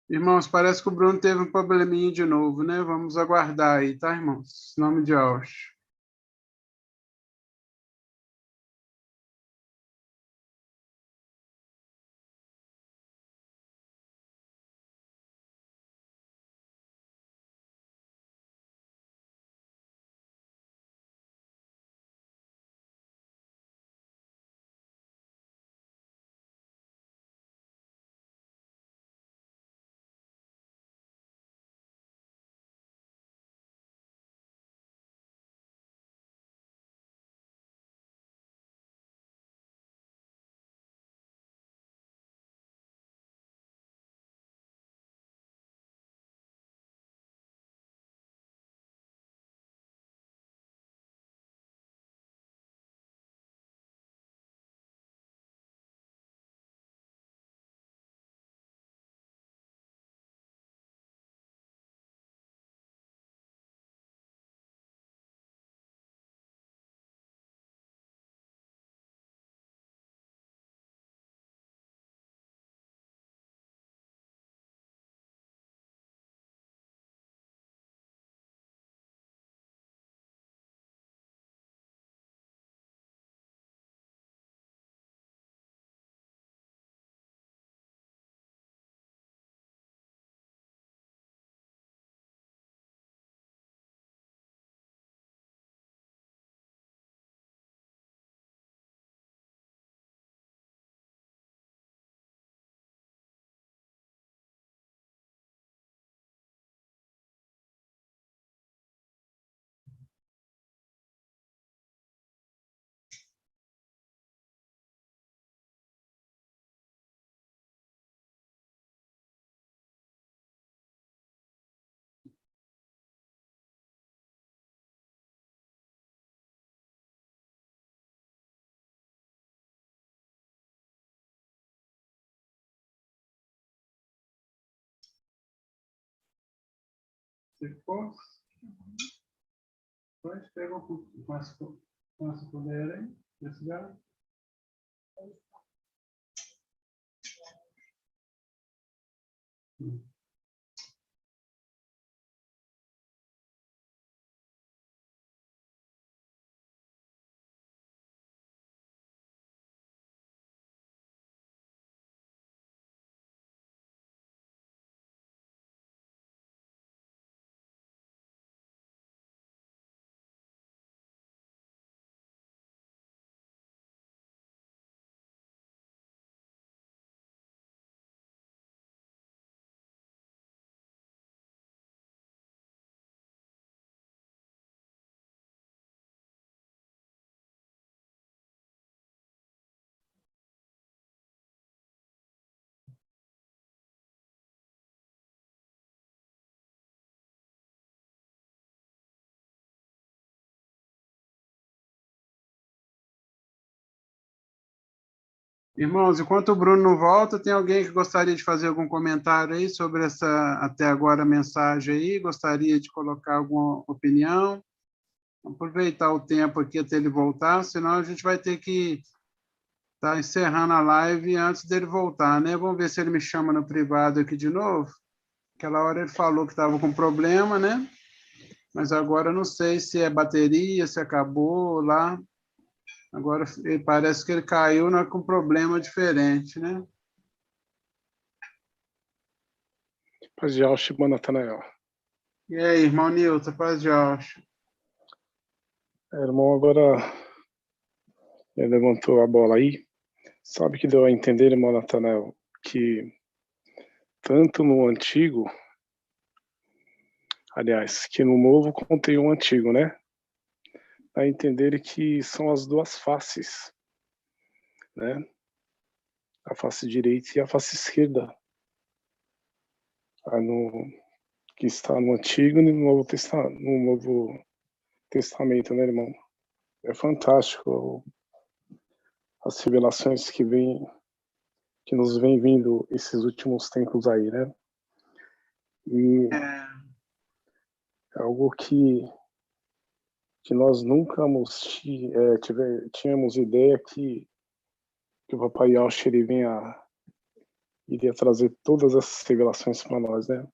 S1: Irmãos, parece que o Bruno teve um probleminha de novo, né? Vamos aguardar aí, tá, irmãos? Em nome de Aush. Ficou? Depois pega com essa colher aí, desse gato. Irmãos, enquanto o Bruno não volta, tem alguém que gostaria de fazer algum comentário aí sobre essa, até agora, mensagem aí? Gostaria de colocar alguma opinião? Aproveitar o tempo aqui até ele voltar, senão a gente vai ter que estar encerrando a live antes dele voltar, né? Vamos ver se ele me chama no privado aqui de novo. Aquela hora ele falou que estava com problema, né? Mas agora eu não sei se é bateria, se acabou lá. Agora parece que ele caiu com um problema diferente, né?
S6: Paz de Aush, irmão Natanael.
S1: E aí, irmão Nilton, paz de Aush.
S6: Irmão, agora ele levantou a bola aí. Sabe que deu a entender, irmão Natanael, que tanto no antigo, aliás, que no novo contém o antigo, né? A entender que são as duas faces, né? A face direita e a face esquerda. Que está no Antigo e no Novo Testamento, né, irmão? É fantástico as revelações que nos vem vindo esses últimos tempos aí, né? E é algo que nós nunca tínhamos ideia que o Papai Yaush iria trazer todas essas revelações para nós, né?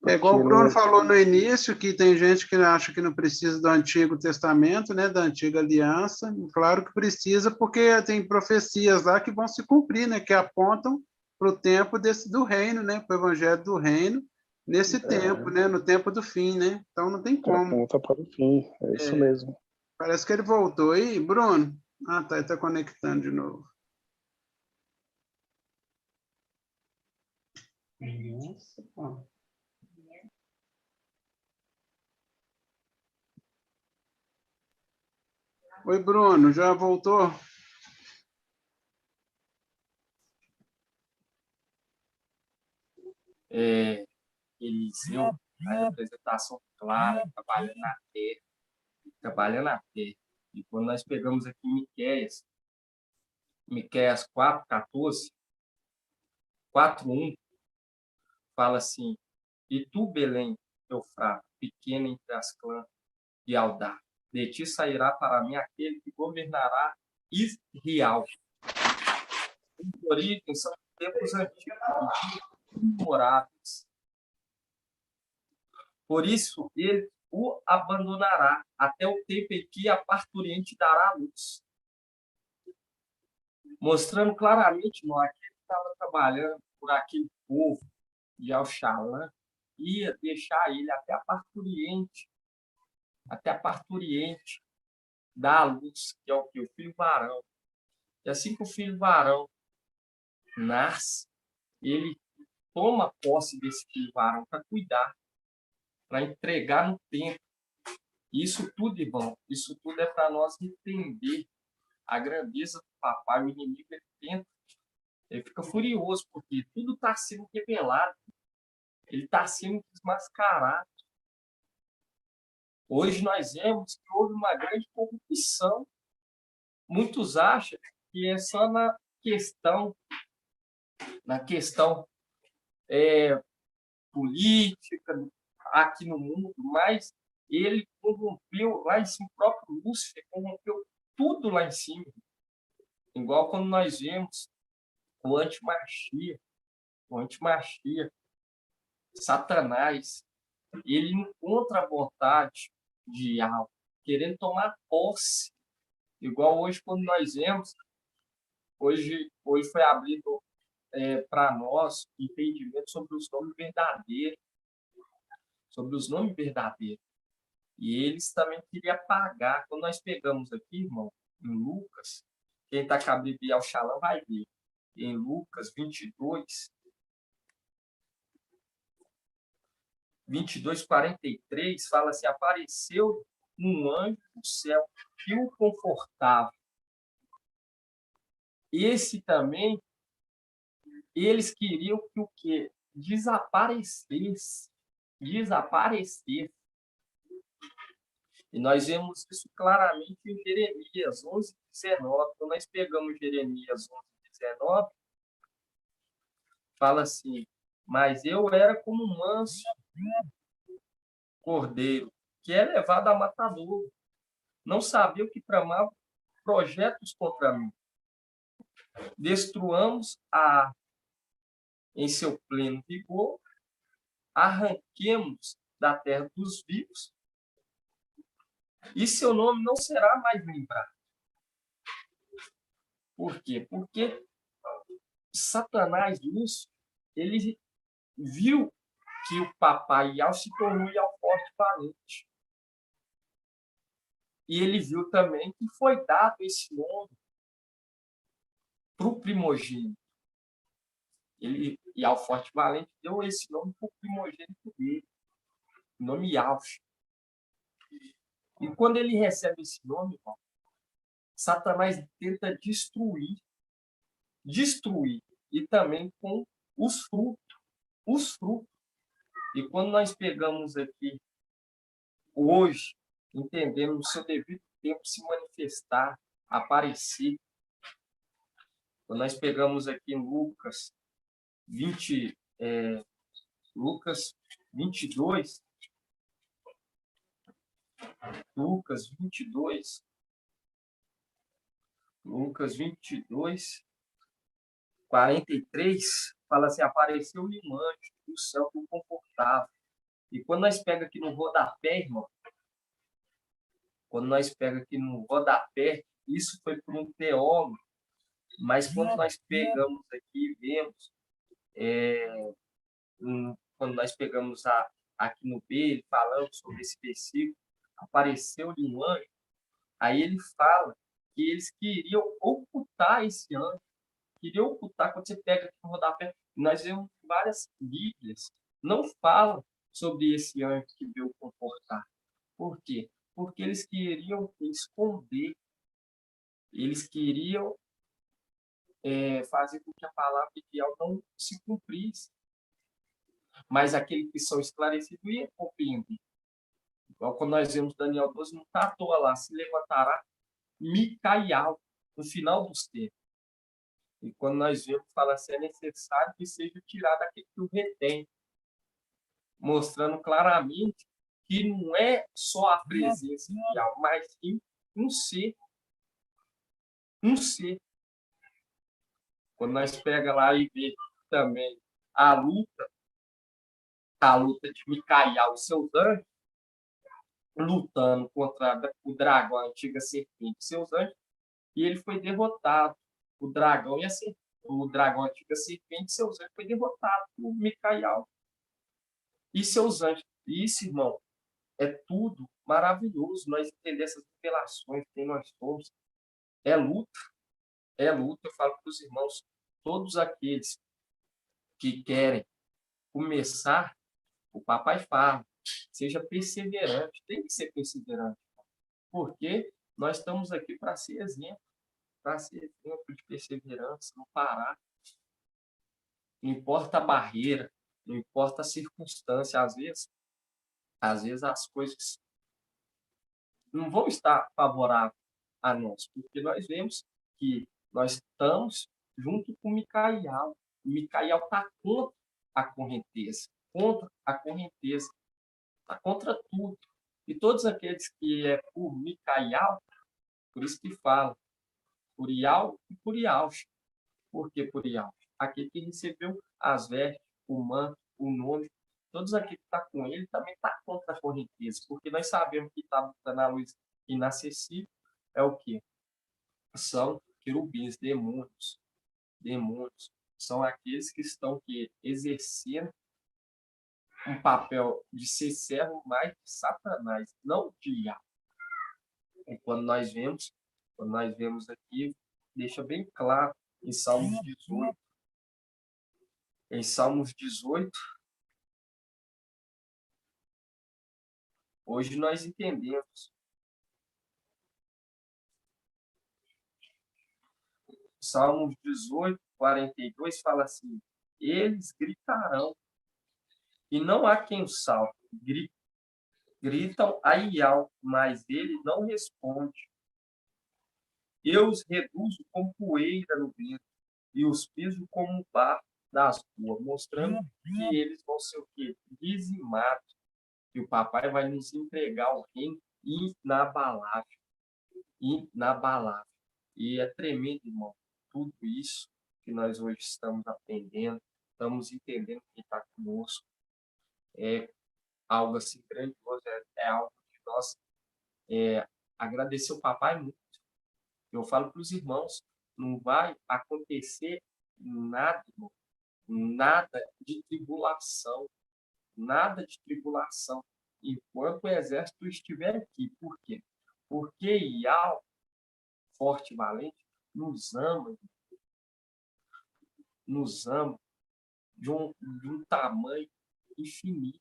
S1: É igual o Bruno falou no início, que tem gente que acha que não precisa do Antigo Testamento, né, da Antiga Aliança. Claro que precisa, porque tem profecias lá que vão se cumprir, né, que apontam para o tempo do reino, né, para o Evangelho do Reino, nesse tempo, né, no tempo do fim, né? Então não tem como.
S6: Aponta para o fim, é isso mesmo.
S1: Parece que ele voltou aí, Bruno. Ah, tá, ele está conectando de novo. Nossa, pô. Oi, Bruno, já voltou?
S2: Eliseu, a representação clara, trabalhando na terra. E quando nós pegamos aqui Miqueias 4:14, 4:1, fala assim: e tu, Belém, Eufrata, pequena entre as clãs de Aldá, de ti sairá para mim aquele que governará Israel. Os origens são tempos antigos, imemoráveis. Por isso, ele o abandonará até o tempo em que a parturiente dará a luz. Mostrando claramente, não, aquele que estava trabalhando por aquele povo de Alxalã ia deixar ele até a parturiente dar a luz, que é o que? O filho varão. E assim que o filho varão nasce, ele toma posse desse filho varão para cuidar, para entregar no tempo. Isso tudo, irmão, isso tudo é para nós entender a grandeza do papai. O inimigo, ele fica furioso, porque tudo está sendo revelado. Ele está sendo desmascarado. Hoje nós vemos que houve uma grande corrupção. Muitos acham que é só na questão política, aqui no mundo, mas ele corrompeu lá em cima, o próprio Lúcifer corrompeu tudo lá em cima. Igual quando nós vemos o antimachia, Satanás, ele encontra a vontade de algo, querendo tomar posse. Igual hoje, quando nós vemos, hoje foi abrido para nós entendimento sobre os nomes verdadeiros. E eles também queriam apagar. Quando nós pegamos aqui, irmão, em Lucas, quem está com a Bíblia ao Shalom vai ver. Em Lucas 22:43, fala assim: apareceu um anjo do céu que o confortava. Esse também, eles queriam que o quê? Desaparecesse. E nós vemos isso claramente em Jeremias 11:19. Quando nós pegamos Jeremias 11:19, fala assim: mas eu era como um manso cordeiro, que é levado a matadouro. Não sabia o que tramava projetos contra mim. Destruamos em seu pleno vigor, arranquemos da terra dos vivos, e seu nome não será mais lembrado. Por quê? Porque Satanás, Lúcifer, ele viu que o papai Ial se tornou Ial forte e valente. E ele viu também que foi dado esse nome para o primogênito. E ao Forte Valente deu esse nome para o primogênito dele, o nome Yaush. E quando ele recebe esse nome, irmão, Satanás tenta destruir, e também com os frutos. E quando nós pegamos aqui, hoje, entendendo o seu devido tempo se manifestar, aparecer, quando nós pegamos aqui em Lucas 22, Lucas 22, 43, fala assim, apareceu-lhe um anjo do céu que o confortava. E quando nós pega aqui no rodapé, irmão, isso foi por um teólogo, mas quando nós pegamos aqui, vemos, quando nós pegamos aqui no B, ele falando sobre esse versículo, apareceu-lhe um anjo, aí ele fala que eles queriam ocultar esse anjo, quando você pega aqui no rodapé, nós vemos várias Bíblias, não falam sobre esse anjo que veio comportar. Por quê? Porque eles queriam esconder, eles queriam fazer com que a palavra de Deus não se cumprisse. Mas aqueles que são esclarecidos iam compreender. Igual quando nós vemos Daniel 12, não está à toa lá, se levantará Micael no final dos tempos. E quando nós vemos, fala assim, é necessário que seja tirado aquele que o retém, mostrando claramente que não é só a presença de algo, mas sim um ser. Um ser. Quando nós pega lá e vê também a luta de Micael e seus anjos, lutando contra o dragão, a antiga serpente e seus anjos, e ele foi derrotado. O dragão, a antiga serpente e seus anjos foi derrotado por Micael e seus anjos. E isso, irmão, é tudo maravilhoso. Nós entender essas revelações que nós somos. É luta. Eu falo para os irmãos, todos aqueles que querem começar, o papai fala, seja perseverante, tem que ser perseverante, porque nós estamos aqui para ser exemplo de perseverança, não parar. Não importa a barreira, não importa a circunstância, às vezes as coisas não vão estar favoráveis a nós, porque nós vemos que nós estamos junto com Micael. Micael está contra a correnteza, está contra tudo. E todos aqueles que é por Micael, por isso que fala, por Ial e por Iaush. Por que por Iaush? Aquele que recebeu as vestes, o manto, o nome, todos aqueles que estão com ele também está contra a correnteza, porque nós sabemos que está na luz inacessível é o quê? São querubins, demônios. São aqueles que estão exercendo um papel de ser servo mais de Satanás, não de Yahvé. E quando nós vemos aqui, deixa bem claro em Salmos 18. Em Salmos 18, hoje nós entendemos. Salmos 18, 42 fala assim: eles gritarão, e não há quem o salve. Gritam a Ial, mas ele não responde. Eu os reduzo como poeira no vento, e os piso como barro das ruas, mostrando que eles vão ser o quê? Dizimados. E o papai vai nos entregar o reino inabalável. E é tremendo, irmão. Tudo isso que nós hoje estamos aprendendo, estamos entendendo que está conosco. É algo assim grandioso, é algo que nós agradecer o papai muito. Eu falo para os irmãos, não vai acontecer nada, irmão, nada de tribulação, enquanto o exército estiver aqui. Por quê? Porque Yahweh, forte e valente, nos ama de um tamanho infinito.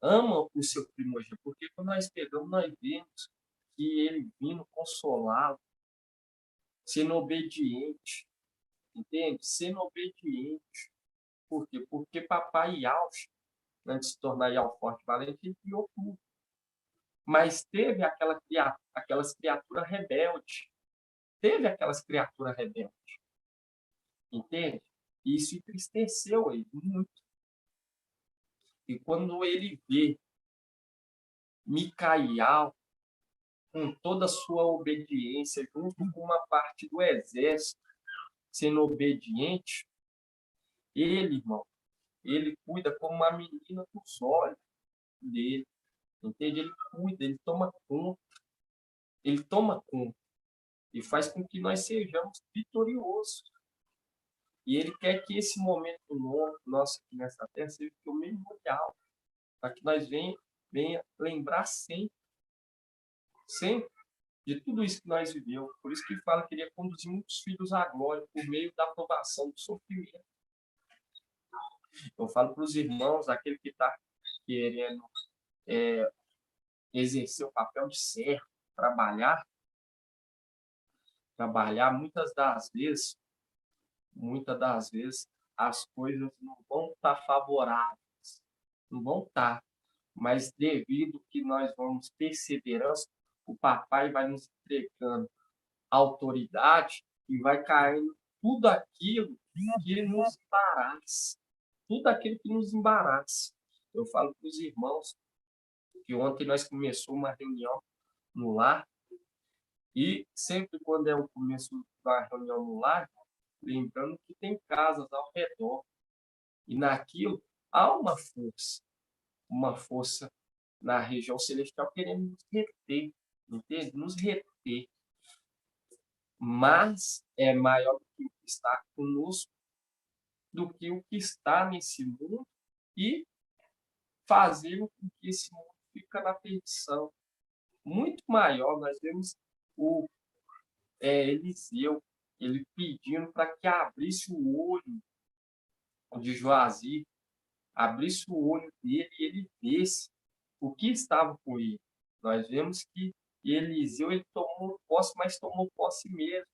S2: Ama o seu primogênito, porque quando nós pegamos, nós vemos que ele vindo consolá-lo, sendo obediente, entende? Sendo obediente. Por quê? Porque papai Yahweh, antes de se tornar Yahweh forte e valente, ele criou tudo. Mas teve aquelas criaturas rebeldes. Teve aquelas criaturas rebeldes. Entende? E isso entristeceu ele muito. E quando ele vê Micael com toda a sua obediência, junto com uma parte do exército sendo obediente, ele, irmão, ele cuida como uma menina dos olhos dele. Entende? Ele cuida, ele toma conta. Ele toma conta. E faz com que nós sejamos vitoriosos. E ele quer que esse momento nosso aqui nessa terra seja o memorial, para que nós venha lembrar sempre de tudo isso que nós vivemos. Por isso que ele fala que ele ia conduzir muitos filhos à glória por meio da provação do sofrimento. Eu falo para os irmãos, aquele que está querendo exercer o papel de servo, trabalhar, muitas das vezes as coisas não vão estar favoráveis, não vão estar, mas devido que nós vamos perseverança, o papai vai nos entregando autoridade e vai caindo tudo aquilo que nos embaraça, Eu falo para os irmãos que ontem nós começamos uma reunião no lar, e sempre quando é o começo da reunião no lar, lembrando que tem casas ao redor. E naquilo há uma força na região celestial querendo nos reter, entende? Nos reter. Mas é maior do que o que está conosco, do que o que está nesse mundo, e fazer com que esse mundo fique na perdição. Muito maior. Nós vemos o Eliseu, ele pedindo para que abrisse o olho de Joazir, abrisse o olho dele e ele visse o que estava com ele. Nós vemos que Eliseu, ele tomou posse, mas tomou posse mesmo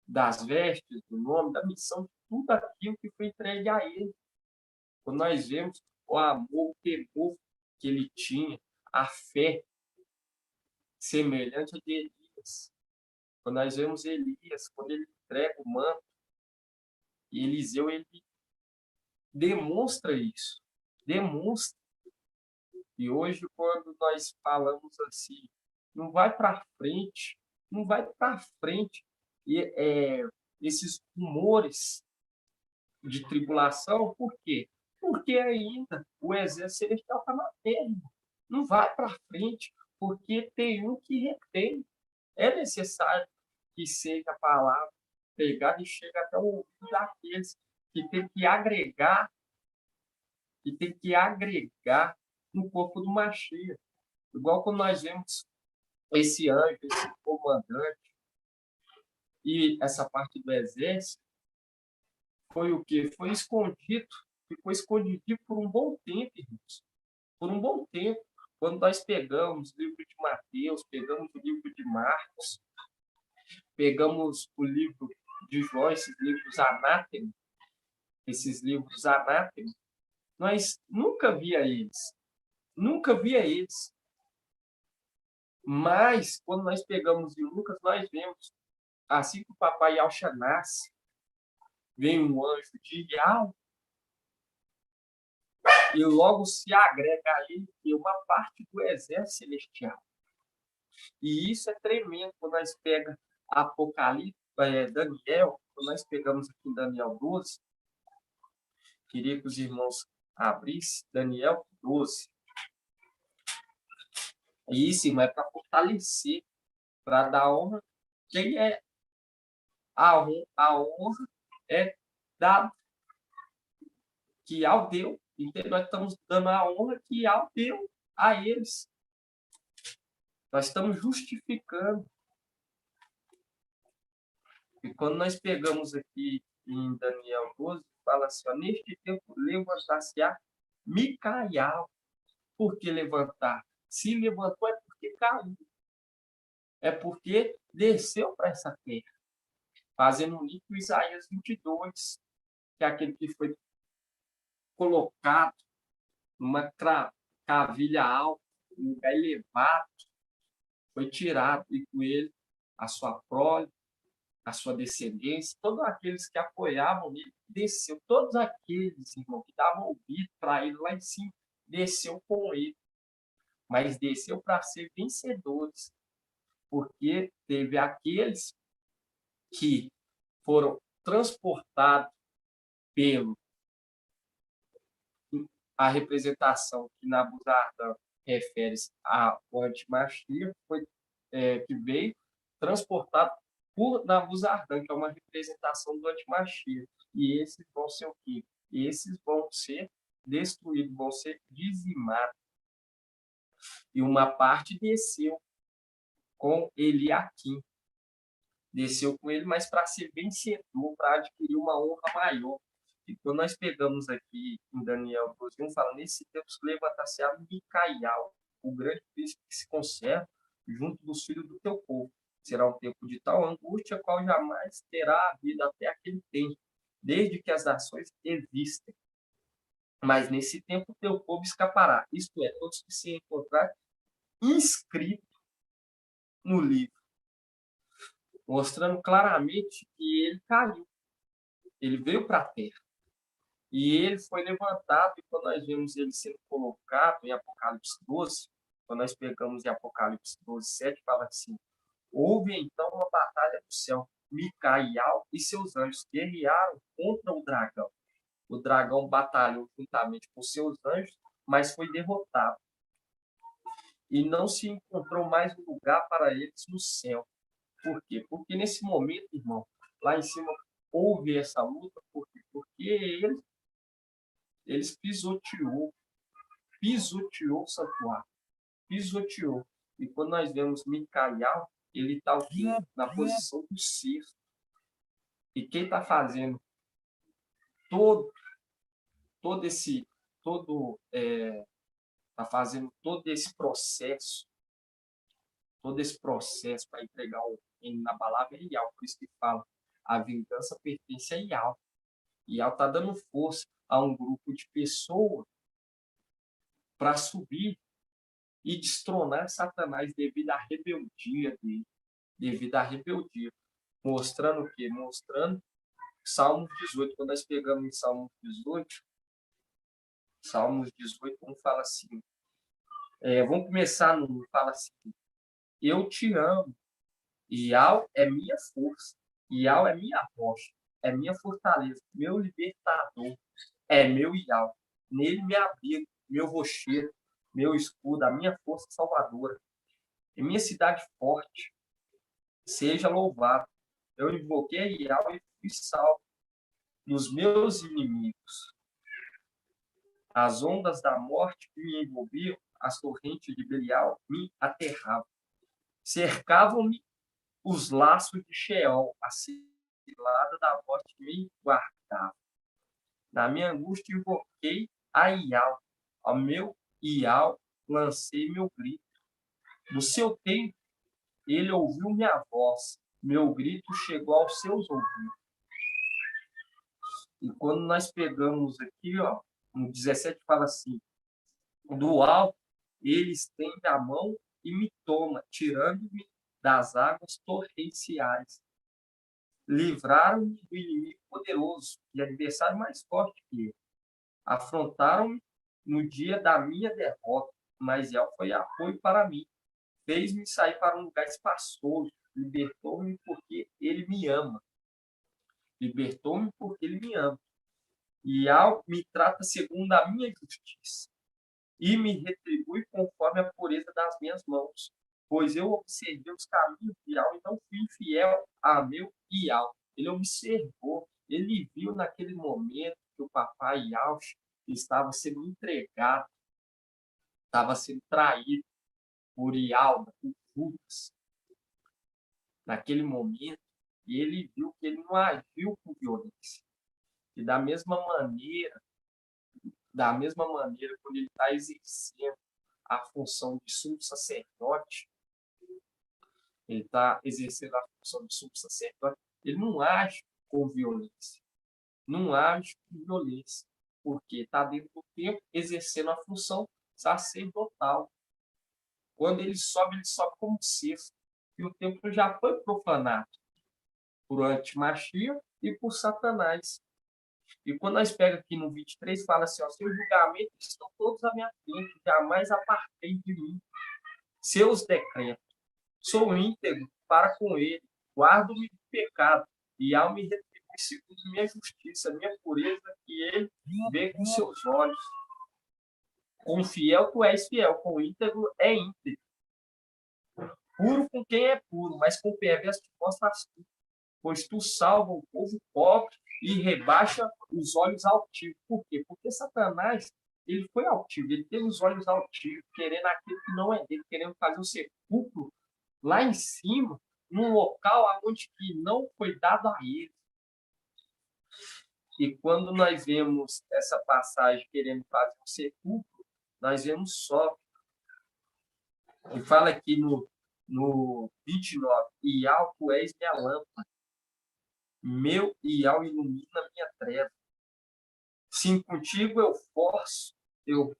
S2: das vestes, do nome, da missão, de tudo aquilo que foi entregue a ele. Quando nós vemos o amor, o temor que ele tinha, a fé semelhante a de Elias. Quando nós vemos Elias, quando ele entrega o manto, e Eliseu, ele demonstra isso. Demonstra. E hoje, quando nós falamos assim, não vai para frente, e esses rumores de tribulação, por quê? Porque ainda o exército celestial está na terra. Não vai para frente, porque tem um que retém. É necessário que seja a palavra pegada e chegue até o ouvido daqueles que tem que agregar, no corpo do Mashiach. Igual quando nós vemos esse anjo, esse comandante, e essa parte do exército, foi o quê? Ficou escondido por um bom tempo, irmãos. Por um bom tempo. Quando nós pegamos o livro de Mateus, pegamos o livro de Marcos, pegamos o livro de João, esses livros anátema, nós nunca via eles. Mas, quando nós pegamos em Lucas, nós vemos, assim que o papai Yahshua nasce, vem um anjo de Yahweh, e logo se agrega a ele uma parte do exército celestial. E isso é tremendo quando nós pegamos Apocalipse, Daniel, quando nós pegamos aqui em Daniel 12, queria que os irmãos abrissem Daniel 12. E isso, irmão, é para fortalecer, para dar honra. Quem é a honra é dada que ao Deus. Então, nós estamos dando a honra que ao Deus a eles. Nós estamos justificando. E quando nós pegamos aqui em Daniel 12, fala assim, ó, neste tempo levantar-se-á Micaial. Por que levantar? Se levantou é porque caiu. É porque desceu para essa terra. Fazendo um link com Isaías 22, que é aquele que foi colocado numa cavilha alta, um lugar elevado, foi tirado, e com ele a sua prole, a sua descendência, todos aqueles que apoiavam ele, desceu. Todos aqueles, irmão, que davam ouvido para ele lá em cima, desceu com ele. Mas desceu para ser vencedores, porque teve aqueles que foram transportados pelo a representação que Nabuzardan refere-se ao antimachia, foi que veio transportado por Nabuzardan, que é uma representação do antimachia. E esses vão ser o quê? Esses vão ser destruídos, vão ser dizimados. E uma parte desceu com Eliaquim. Desceu com ele, mas para ser vencedor, para adquirir uma honra maior. E quando nós pegamos aqui em Daniel 12:1, fala, nesse tempo se levantar-se-á Micaial, o grande príncipe que se conserva junto dos filhos do teu povo. Será um tempo de tal angústia, qual jamais terá havido até aquele tempo, desde que as nações existem. Mas nesse tempo o teu povo escapará, isto é, todos que se encontrarem inscritos no livro, mostrando claramente que ele caiu, ele veio para a terra. E ele foi levantado, e quando nós vemos ele sendo colocado em Apocalipse 12, quando nós pegamos em Apocalipse 12:7, fala assim, houve então uma batalha no céu, Micaial e seus anjos guerrearam contra o dragão. O dragão batalhou juntamente com seus anjos, mas foi derrotado. E não se encontrou mais lugar para eles no céu. Por quê? Porque nesse momento, irmão, lá em cima houve essa luta, porque eles pisoteou o santuário, pisoteou. E quando nós vemos Micaial, ele está na posição do sexto. E quem está fazendo está fazendo todo esse processo para entregar o reino na palavra é Ial. Por isso que fala, a vingança pertence a Ial. Ial está dando força a um grupo de pessoas para subir e destronar Satanás devido à rebeldia dele. Devido à rebeldia. Mostrando o quê? Mostrando Salmos 18. Quando nós pegamos em Salmos 18, como fala assim, vamos começar no fala assim, eu te amo, Ial é minha força, Ial é minha rocha, é minha fortaleza, meu libertador, é meu Ial, nele me abrigo, meu rochedo, meu escudo, a minha força salvadora, e minha cidade forte, seja louvado. Eu invoquei Ial e fui salvo dos meus inimigos. As ondas da morte que me envolviam, as torrentes de Belial me aterravam. Cercavam-me os laços de Sheol, a cilada da morte que me guardava. Na minha angústia invoquei a Ial. Ao meu Ial lancei meu grito. No seu tempo, ele ouviu minha voz. Meu grito chegou aos seus ouvidos. E quando nós pegamos aqui, ó, no 17 fala assim, do alto ele estende a mão e me toma, tirando-me das águas torrenciais. Livraram-me do inimigo poderoso e adversário mais forte que ele. Afrontaram-me no dia da minha derrota, mas Ial foi apoio para mim. Fez-me sair para um lugar espaçoso, libertou-me porque ele me ama. Libertou-me porque ele me ama. Ial me trata segundo a minha justiça e me retribui conforme a pureza das minhas mãos, pois eu observei os caminhos de Ial e não fui infiel a meu Ial. Ele observou, ele viu naquele momento que o papai Ial estava sendo entregado, estava sendo traído por Ial, o Judas, naquele momento, e ele viu que ele não agiu com violência. E da mesma maneira, quando ele está exercendo a função de sumo sacerdote, ele está exercendo a função de sumo sacerdote, ele não age com violência. Não age com violência, porque está dentro do templo exercendo a função sacerdotal. Quando ele sobe como cesto. E o templo já foi profanado por Antimachia e por Satanás. E quando nós pegamos aqui no 23, fala assim, ó, seus julgamentos estão todos à minha frente, jamais apartei de mim. Seus decretos, sou íntegro para com ele, guardo-me do pecado, e ao me retribuir segundo minha justiça, minha pureza, que ele vê com seus olhos. Com fiel tu és fiel, com íntegro é íntegro. Puro com quem é puro, mas com perverso te mostras tu. Pois tu salva o povo pobre e rebaixa os olhos altivos. Por quê? Porque Satanás, ele foi altivo, ele teve os olhos altivos, querendo aquilo que não é dele, querendo fazer o sepulcro lá em cima, num local onde que não foi dado a ele. E quando nós vemos essa passagem querendo fazer um sepulcro, nós vemos só. E fala aqui no 29, Ial, tu és minha lâmpada. Meu Ial ilumina minha treva. Sim, contigo eu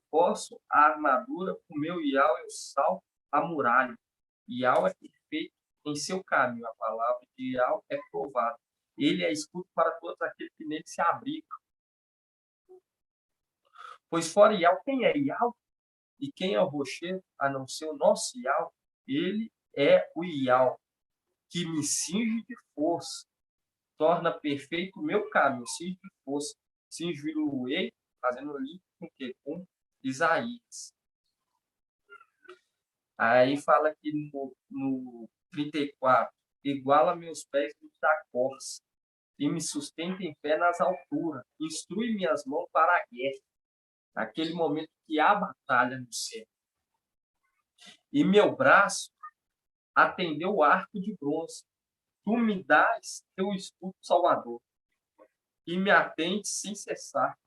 S2: forço a armadura, com meu Ial eu salto a muralha. Ial é perfeito em seu caminho, a palavra de Ial é provada. Ele é escudo para todos aqueles que nele se abrigam. Pois fora Ial, quem é Ial? E quem é o rochedo, a não ser o nosso Ial? Ele é o Ial, que me cinge de força, torna perfeito o meu caminho, cinge de força, cinge-o-ei, fazendo link com o quê? Com Isaías. Aí fala aqui no 34, iguala meus pés da corça, e me sustenta em pé nas alturas, instrui minhas mãos para a guerra, naquele momento que há batalha no céu. E meu braço atendeu o arco de bronze. Tu me dás teu escudo salvador, e me atende sem cessar.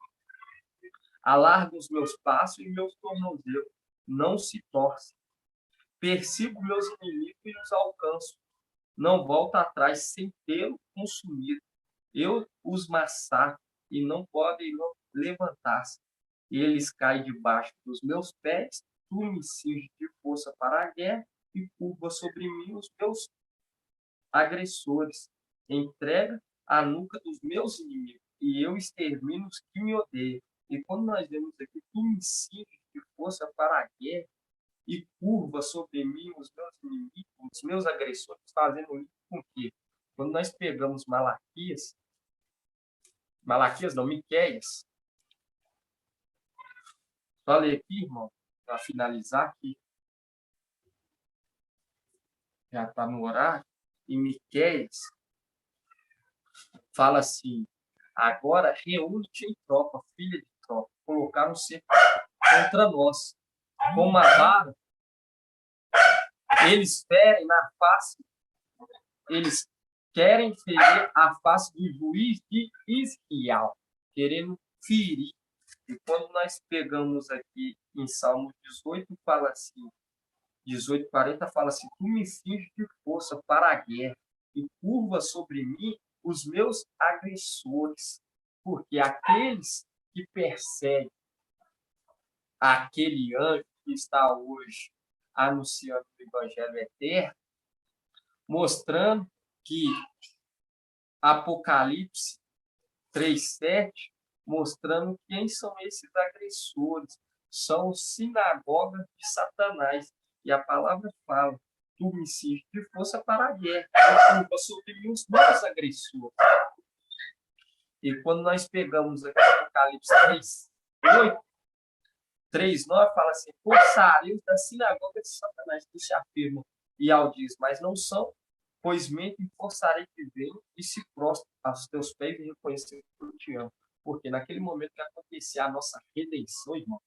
S2: Alarga os meus passos e meus tornozelos, não se torcem. Persigo meus inimigos e os alcanço. Não volto atrás sem tê-lo consumido. Eu os massacro e não podem levantar-se. Eles caem debaixo dos meus pés, tu me cinges de força para a guerra e curva sobre mim os meus agressores. Entrega a nuca dos meus inimigos e eu extermino os que me odeiam. E quando nós vemos aqui, tu me cinges de força para a guerra e curva sobre mim os meus inimigos, os meus agressores, fazendo isso com que, quando nós pegamos Miqueias, falei aqui, irmão, para finalizar aqui, já está no horário, e Miqueias fala assim, agora reúne-te em tropa, filha de tropa, colocaram cerco contra nós, com uma vara, eles ferem na face, eles querem ferir a face do juiz de Israel, querendo ferir. E quando nós pegamos aqui em Salmo 18, fala assim, 18:40 fala assim, tu me cinges de força para a guerra e curva sobre mim os meus agressores, porque aqueles que perseguem aquele anjo que está hoje anunciando o Evangelho eterno, mostrando que Apocalipse 3:7, mostrando quem são esses agressores. São sinagogas de Satanás. E a palavra fala, tu me cinges de força para a guerra, e curva sobre mim os meus agressores. E quando nós pegamos aqui Apocalipse 3:8, 3:9, fala assim, forçarei os da sinagoga de Satanás, que se afirmam e ao diz, mas não são, pois mentem, forçarei que venham e se prostrem aos teus pés e reconhecer que eu te amo. Porque naquele momento que acontecer a nossa redenção, irmão,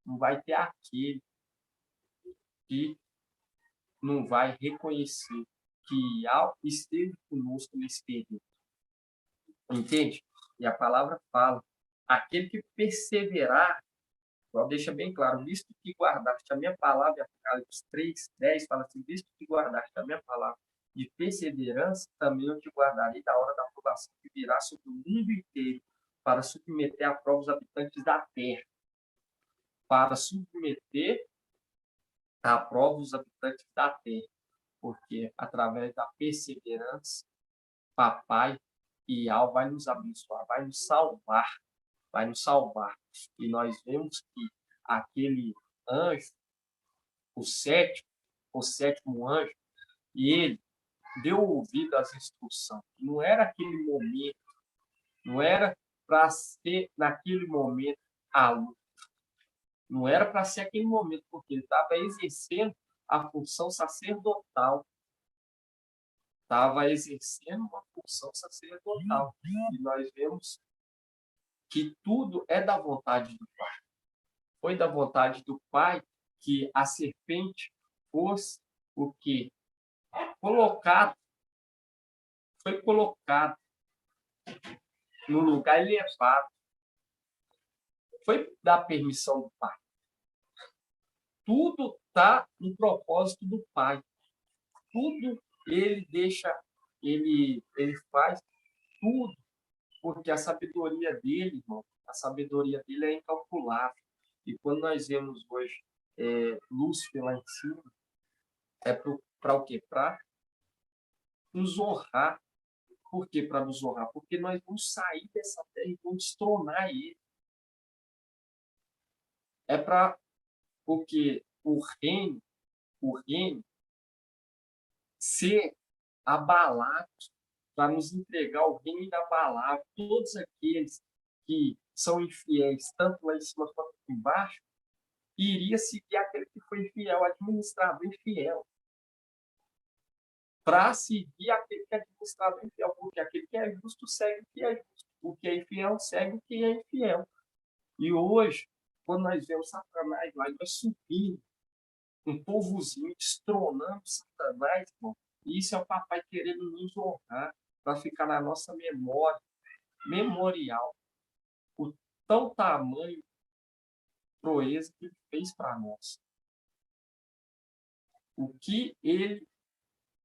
S2: não vai ter aquele que não vai reconhecer que Yahweh esteve conosco nesse período. Entende? E a palavra fala, aquele que perseverar, deixa bem claro, visto que guardaste a minha palavra, Apocalipse 3:10 fala assim, visto que guardaste a minha palavra de perseverança, também eu te guardarei da hora da provação que virá sobre o mundo inteiro, para submeter à prova os habitantes da terra. Para submeter à prova os habitantes da terra. Porque através da perseverança, Papai e Yahweh vai nos abençoar, vai nos salvar. Vai nos salvar. E nós vemos que aquele anjo, o sétimo anjo, e ele deu ouvido às instruções. Não era aquele momento, não era para ser naquele momento a luta. Não era para ser aquele momento, porque ele estava exercendo a função sacerdotal. Estava exercendo uma função sacerdotal. E nós vemos que tudo é da vontade do Pai. Foi da vontade do Pai que a serpente fosse o que? Foi colocado no lugar elevado. Foi da permissão do Pai. Tudo está no propósito do Pai. Tudo ele deixa, ele faz tudo, porque a sabedoria dele, irmão, a sabedoria dele é incalculável. E quando nós vemos hoje Lúcifer lá em cima, é para o quê? Para nos honrar. Por que para nos honrar? Porque nós vamos sair dessa terra e vamos destronar ele. É para porque o reino ser abalado, para nos entregar o reino inabalável. Todos aqueles que são infiéis, tanto lá em cima quanto aqui embaixo, iria seguir aquele que foi infiel, administrador infiel. Para seguir aquele que é administrador infiel, porque aquele que é justo segue o que é justo, o que é infiel segue o que é infiel. E hoje, quando nós vemos Satanás lá, nós subindo, um povozinho destronando Satanás, irmão, isso é o Papai querendo nos honrar, para ficar na nossa memória, memorial, o tão tamanho proeza que ele fez para nós. O que ele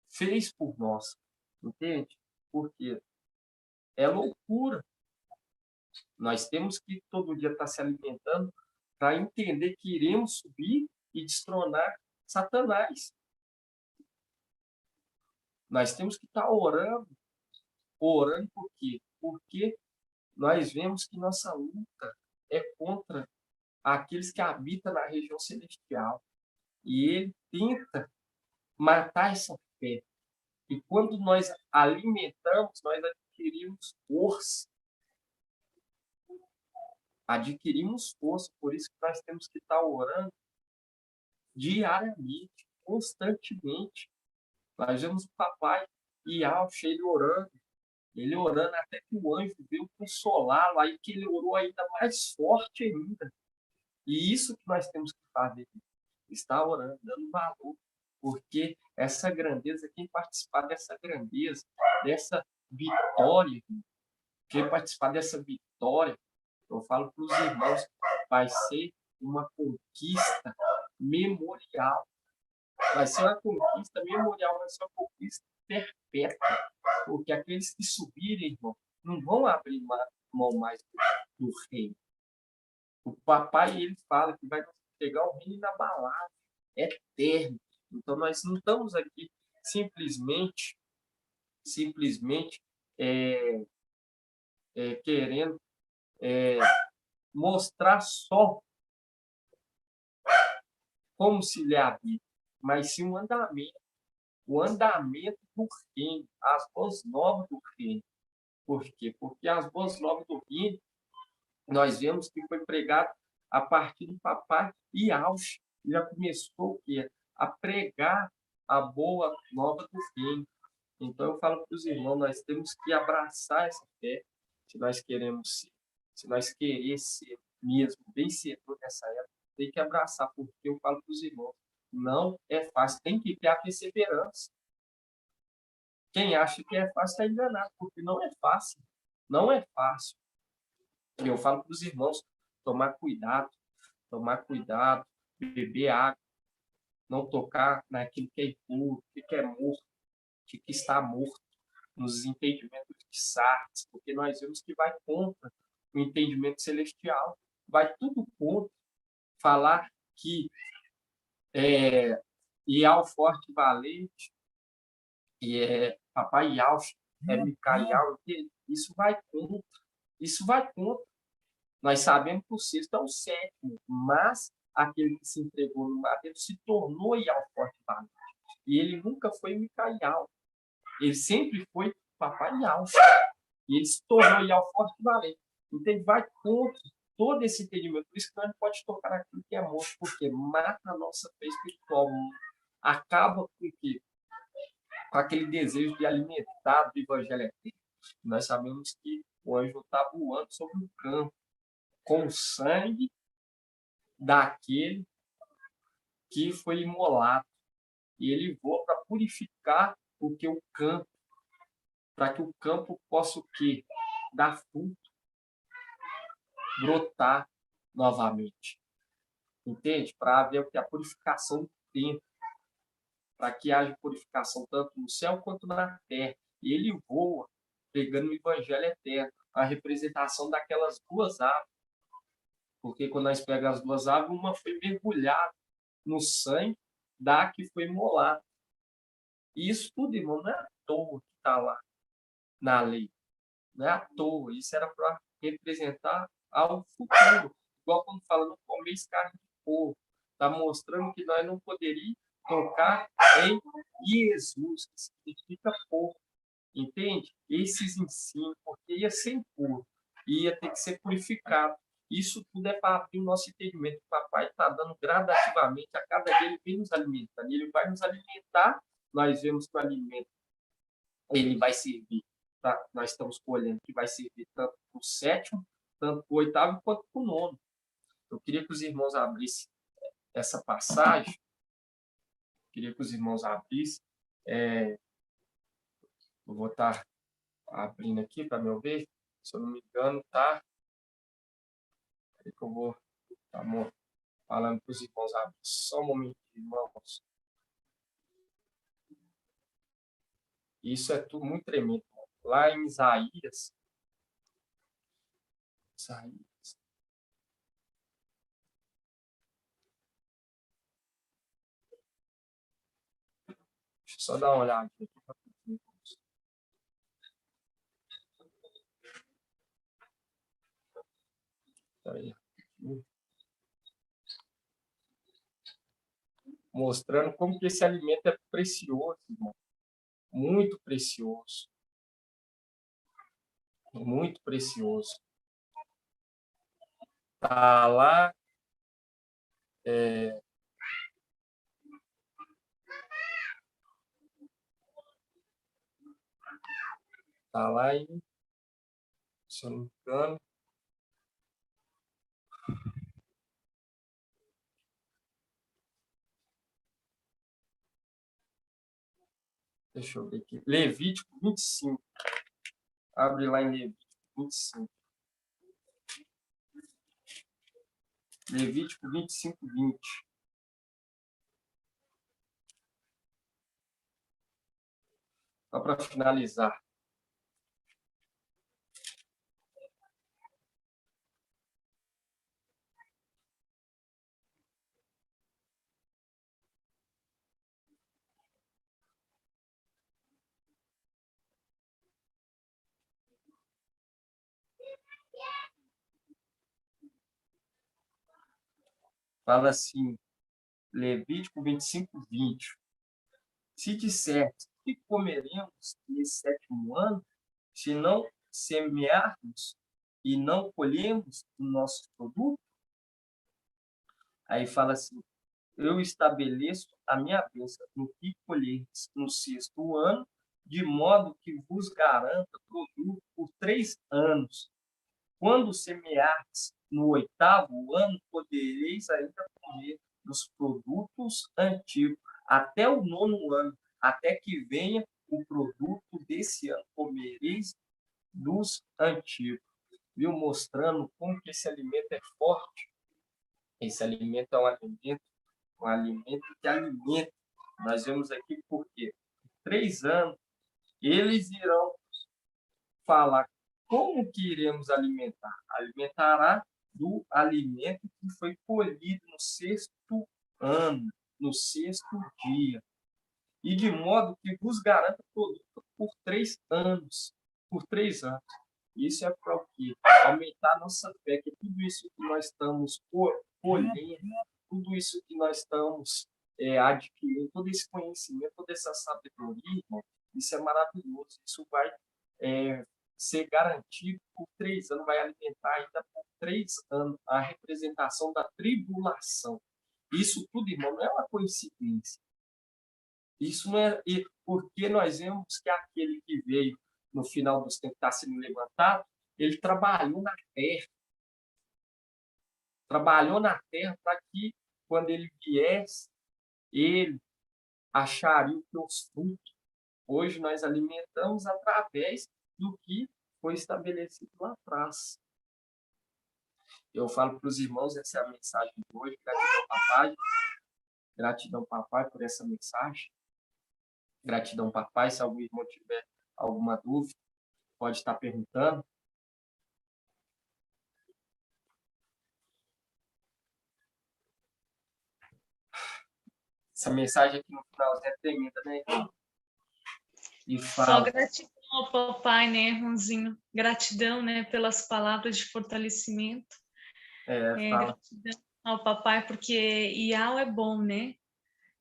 S2: fez por nós, entende? Porque é loucura. Nós temos que todo dia estar se alimentando para entender que iremos subir e destronar Satanás. Nós temos que estar orando por quê? Porque nós vemos que nossa luta é contra aqueles que habitam na região celestial. E ele tenta matar essa fé. E quando nós alimentamos, nós adquirimos força. Adquirimos força. Por isso que nós temos que estar orando diariamente, constantemente. Nós vemos o Papai Yahweh, ele orando até que o anjo veio consolá-lo, aí que ele orou ainda mais forte ainda. E isso que nós temos que fazer, estar orando, dando valor, porque essa grandeza, quem participar dessa grandeza, dessa vitória, quem participar dessa vitória, eu falo para os irmãos, vai ser uma conquista memorial. Vai ser uma conquista memorial, vai ser uma conquista perpétua. Porque aqueles que subirem, irmão, não vão abrir mão mais do reino. O Papai, ele fala que vai nos pegar o reino inabalável, eterno. Então, nós não estamos aqui simplesmente querendo mostrar só como se lhe habita, mas sim o andamento do reino, as boas novas do reino. Por quê? Porque as boas novas do reino, nós vemos que foi pregado a partir do Papai Yahweh. Já começou o quê? A pregar a boa nova do reino. Então, eu falo para os irmãos, nós temos que abraçar essa fé, se nós queremos ser. Se nós queremos ser mesmo vencedor nessa época, tem que abraçar, porque eu falo para os irmãos, Não é fácil. Tem que ter a perseverança. Quem acha que é fácil está enganado, porque não é fácil. Não é fácil. E eu falo para os irmãos, tomar cuidado, beber água, não tocar naquilo que é impuro, que é morto, que está morto, nos entendimentos de Sardes, porque nós vemos que vai contra o entendimento celestial, vai tudo contra falar que Ial forte e valente, e papai Ial, Micaial, isso vai contra. Nós sabemos que o sexto é o sétimo, mas aquele que se entregou no madeiro se tornou Ial forte e valente. E ele nunca foi Micaial. Ele sempre foi papai Ial. E ele se tornou Ial forte e valente. Então ele vai contra todo esse entendimento. Por isso que não pode tocar naquilo que é morto, porque mata a nossa fé espiritual. Acaba com quê? Com aquele desejo de alimentar do evangelho eterno. Nós sabemos que o anjo está voando sobre o campo com o sangue daquele que foi imolado. E ele voa para purificar o campo, para que o campo possa o quê? Dar fruto, brotar novamente. Entende? Para haver a purificação do tempo, para que haja purificação tanto no céu quanto na terra. E ele voa, pregando o evangelho eterno, a representação daquelas duas aves. Porque quando nós pegamos as duas aves, uma foi mergulhada no sangue da que foi imolada. E isso tudo, irmão, não é à toa que está lá na lei. Não é à toa. Isso era para representar ao futuro. Igual quando fala, não comeis carne de porco. Está mostrando que nós não poderíamos tocar em Jesus, que significa porco. Entende? Esses ensinos, porque ia ser impuro. Ia ter que ser purificado. Isso tudo é para abrir o nosso entendimento. O papai está dando gradativamente, a cada dia ele vem nos alimentando. Ele vai nos alimentar. Nós vemos que o alimento ele vai servir. Tá? Nós estamos colhendo que vai servir tanto para o sétimo, tanto para o oitavo, quanto para o nono. Eu queria que os irmãos abrissem essa passagem. Queria que os irmãos abrissem. Eu vou estar abrindo aqui para me ouvir. Se eu não me engano, tá? Que eu vou estar falando para os irmãos abrirem. Só um momento, irmãos. Isso é tudo muito tremendo. Lá em Isaías. Deixa eu só dar uma olhada aqui. Aí. Mostrando como que esse alimento é precioso, irmão. Muito precioso. Muito precioso. Tá lá. Tá lá em. Se eu não me engano. Deixa eu ver aqui. Levítico 25. Abre lá em Levítico 25. Levítico 25, 20. Só para finalizar. Fala assim, Levítico 25, 20. Se disserdes que comeremos nesse sétimo ano, se não semearmos e não colhermos o nosso produto, aí fala assim, eu estabeleço a minha bênção no que colherdes no sexto ano, de modo que vos garanta produto por 3 anos. Quando semeardes no 8º ano, podereis ainda comer, dos produtos antigos, até o 9º ano, até que venha o produto desse ano, comereis dos antigos. Viu? Mostrando como que esse alimento é forte. Esse alimento é um alimento que alimenta. Nós vemos aqui porque 3 anos eles irão falar como que iremos alimentar. Alimentará do alimento que foi colhido no 6º ano, no 6º dia. E de modo que vos garanta produto por 3 anos. Por 3 anos. Isso é para o quê? Aumentar a nossa fé, que tudo isso que nós estamos colhendo, tudo isso que nós estamos adquirindo, todo esse conhecimento, toda essa sabedoria, irmão, isso é maravilhoso. Isso vai ser garantido por 3 anos, vai alimentar ainda por 3 anos a representação da tribulação. Isso tudo, irmão, não é uma coincidência. Isso não é porque nós vemos que aquele que veio no final dos tempos está sendo levantado, ele trabalhou na terra. Trabalhou na terra para que, quando ele viesse, ele acharia os seus frutos. Hoje nós alimentamos através do que foi estabelecido lá atrás. Eu falo para os irmãos, essa é a mensagem de hoje. Gratidão, papai. Gratidão, papai, por essa mensagem. Gratidão, papai. Se algum irmão tiver alguma dúvida, pode estar perguntando. Essa mensagem aqui no finalzinho é tremenda, né? E
S7: Só gratidão ao papai, né, Ronzinho? Gratidão, né, pelas palavras de fortalecimento. Gratidão ao papai, porque Iau é bom, né?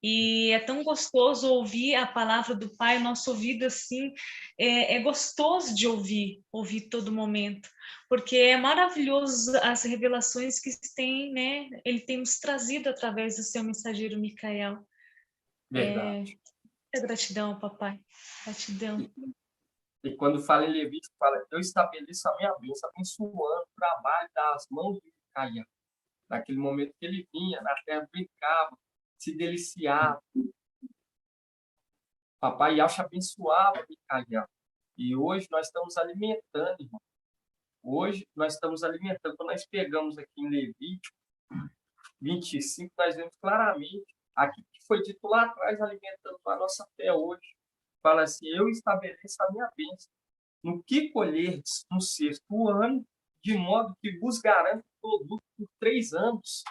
S7: E é tão gostoso ouvir a palavra do Pai, o nosso ouvido, assim, é gostoso de ouvir todo momento, porque é maravilhoso as revelações que tem, né? Ele tem nos trazido através do seu mensageiro Micael.
S2: Verdade.
S7: Gratidão, papai. Gratidão.
S2: E quando fala em Levítico, fala, eu estabeleço a minha bênção, abençoando o trabalho das mãos de Micael. Naquele momento que ele vinha, na terra brincava, se deliciava. Papai Yaucha abençoava Micael. E hoje nós estamos alimentando, irmão. Hoje nós estamos alimentando. Quando nós pegamos aqui em Levítico 25, nós vemos claramente aqui que foi dito lá atrás, alimentando a nossa fé hoje. Fala assim, eu estabeleço a minha bênção. No que colherdes no 6º ano, de modo que vos garanto produto por 3 anos.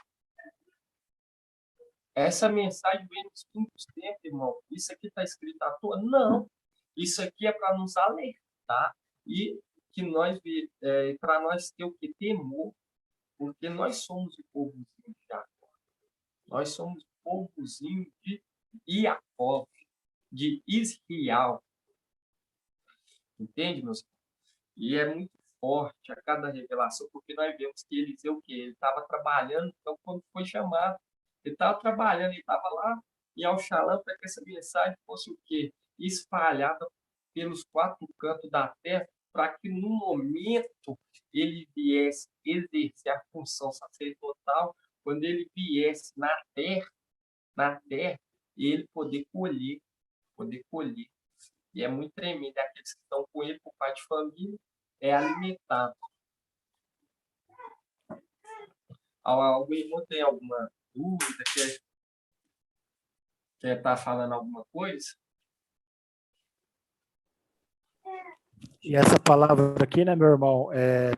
S2: Essa mensagem vem nos últimos tempos, irmão. Isso aqui está escrito à toa? Não. Isso aqui é para nos alertar e que nós, para nós ter o que? Temor, porque nós somos o povozinho de Jacó. Nós somos o povozinho de Iacó, de Israel. Entende, meus irmãos? E é muito forte a cada revelação, porque nós vemos que Eliseu, ele estava trabalhando, então quando foi chamado, ele estava trabalhando, ele estava lá em Alxalã para que essa mensagem fosse o quê? Espalhada pelos 4 cantos da terra, para que no momento ele viesse exercer a função sacerdotal, quando ele viesse na terra, ele poder colher. E é muito tremendo, aqueles que estão com ele, por pai de família, é alimentado. Algum irmão tem alguma dúvida? Quer estar falando alguma coisa?
S11: E essa palavra aqui, né, meu irmão,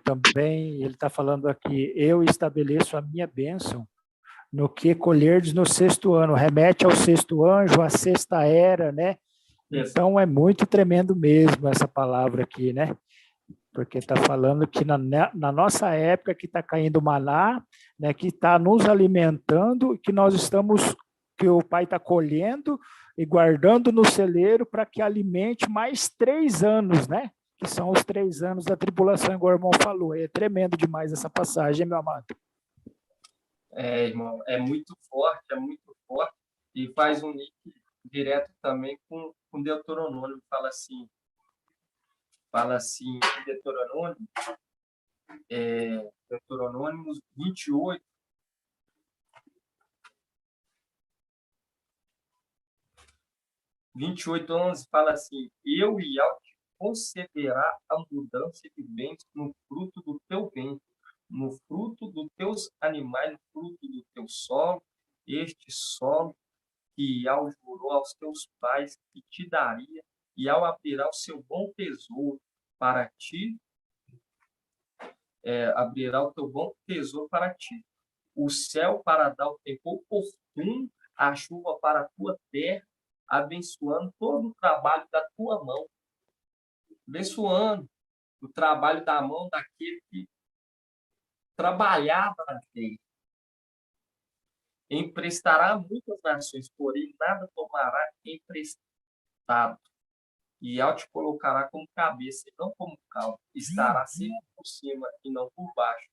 S11: também ele está falando aqui, eu estabeleço a minha bênção no que colherdes no 6º ano, remete ao 6º anjo, à 6ª era, né? Então é muito tremendo mesmo essa palavra aqui, né? Porque está falando que na nossa época que está caindo maná, né, que está nos alimentando, que o Pai está colhendo e guardando no celeiro para que alimente mais 3 anos, né? Que são os 3 anos da tribulação, igual o irmão falou. É tremendo demais essa passagem, meu amado.
S2: Irmão, é muito forte, e faz um link direto também com Deuteronômio, fala assim, Deuteronômio 28, 28:11 fala assim: eu e ao te concederá a mudança de bens no fruto do teu ventre, no fruto dos teus animais, no fruto do teu solo, este solo que Iau jurou aos teus pais que te daria, e ao abrirá o seu bom tesouro para ti, abrirá o teu bom tesouro para ti. O céu para dar o tempo oportuno, a chuva para a tua terra, abençoando todo o trabalho da tua mão. Abençoando o trabalho da mão daquele que trabalhava na terra. Emprestará a muitas nações, porém nada tomará emprestado. E ao te colocará como cabeça e não como cauda. Estará sempre por cima e não por baixo.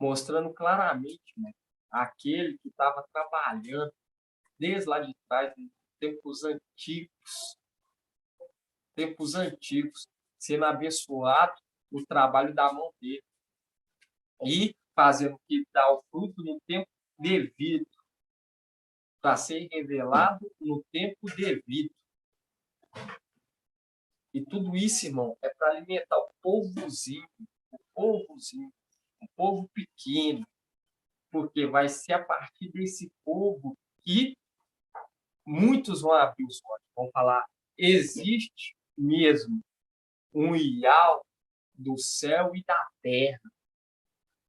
S2: Mostrando claramente, né, aquele que estava trabalhando desde lá de trás, em tempos antigos, sendo abençoado o trabalho da mão dele. E fazendo que dá o fruto no tempo devido, para ser revelado no tempo devido. E tudo isso, irmão, é para alimentar o povozinho, o povo pequeno, porque vai ser a partir desse povo que muitos vão abrir os olhos, vão falar: existe mesmo um Iau do céu e da terra.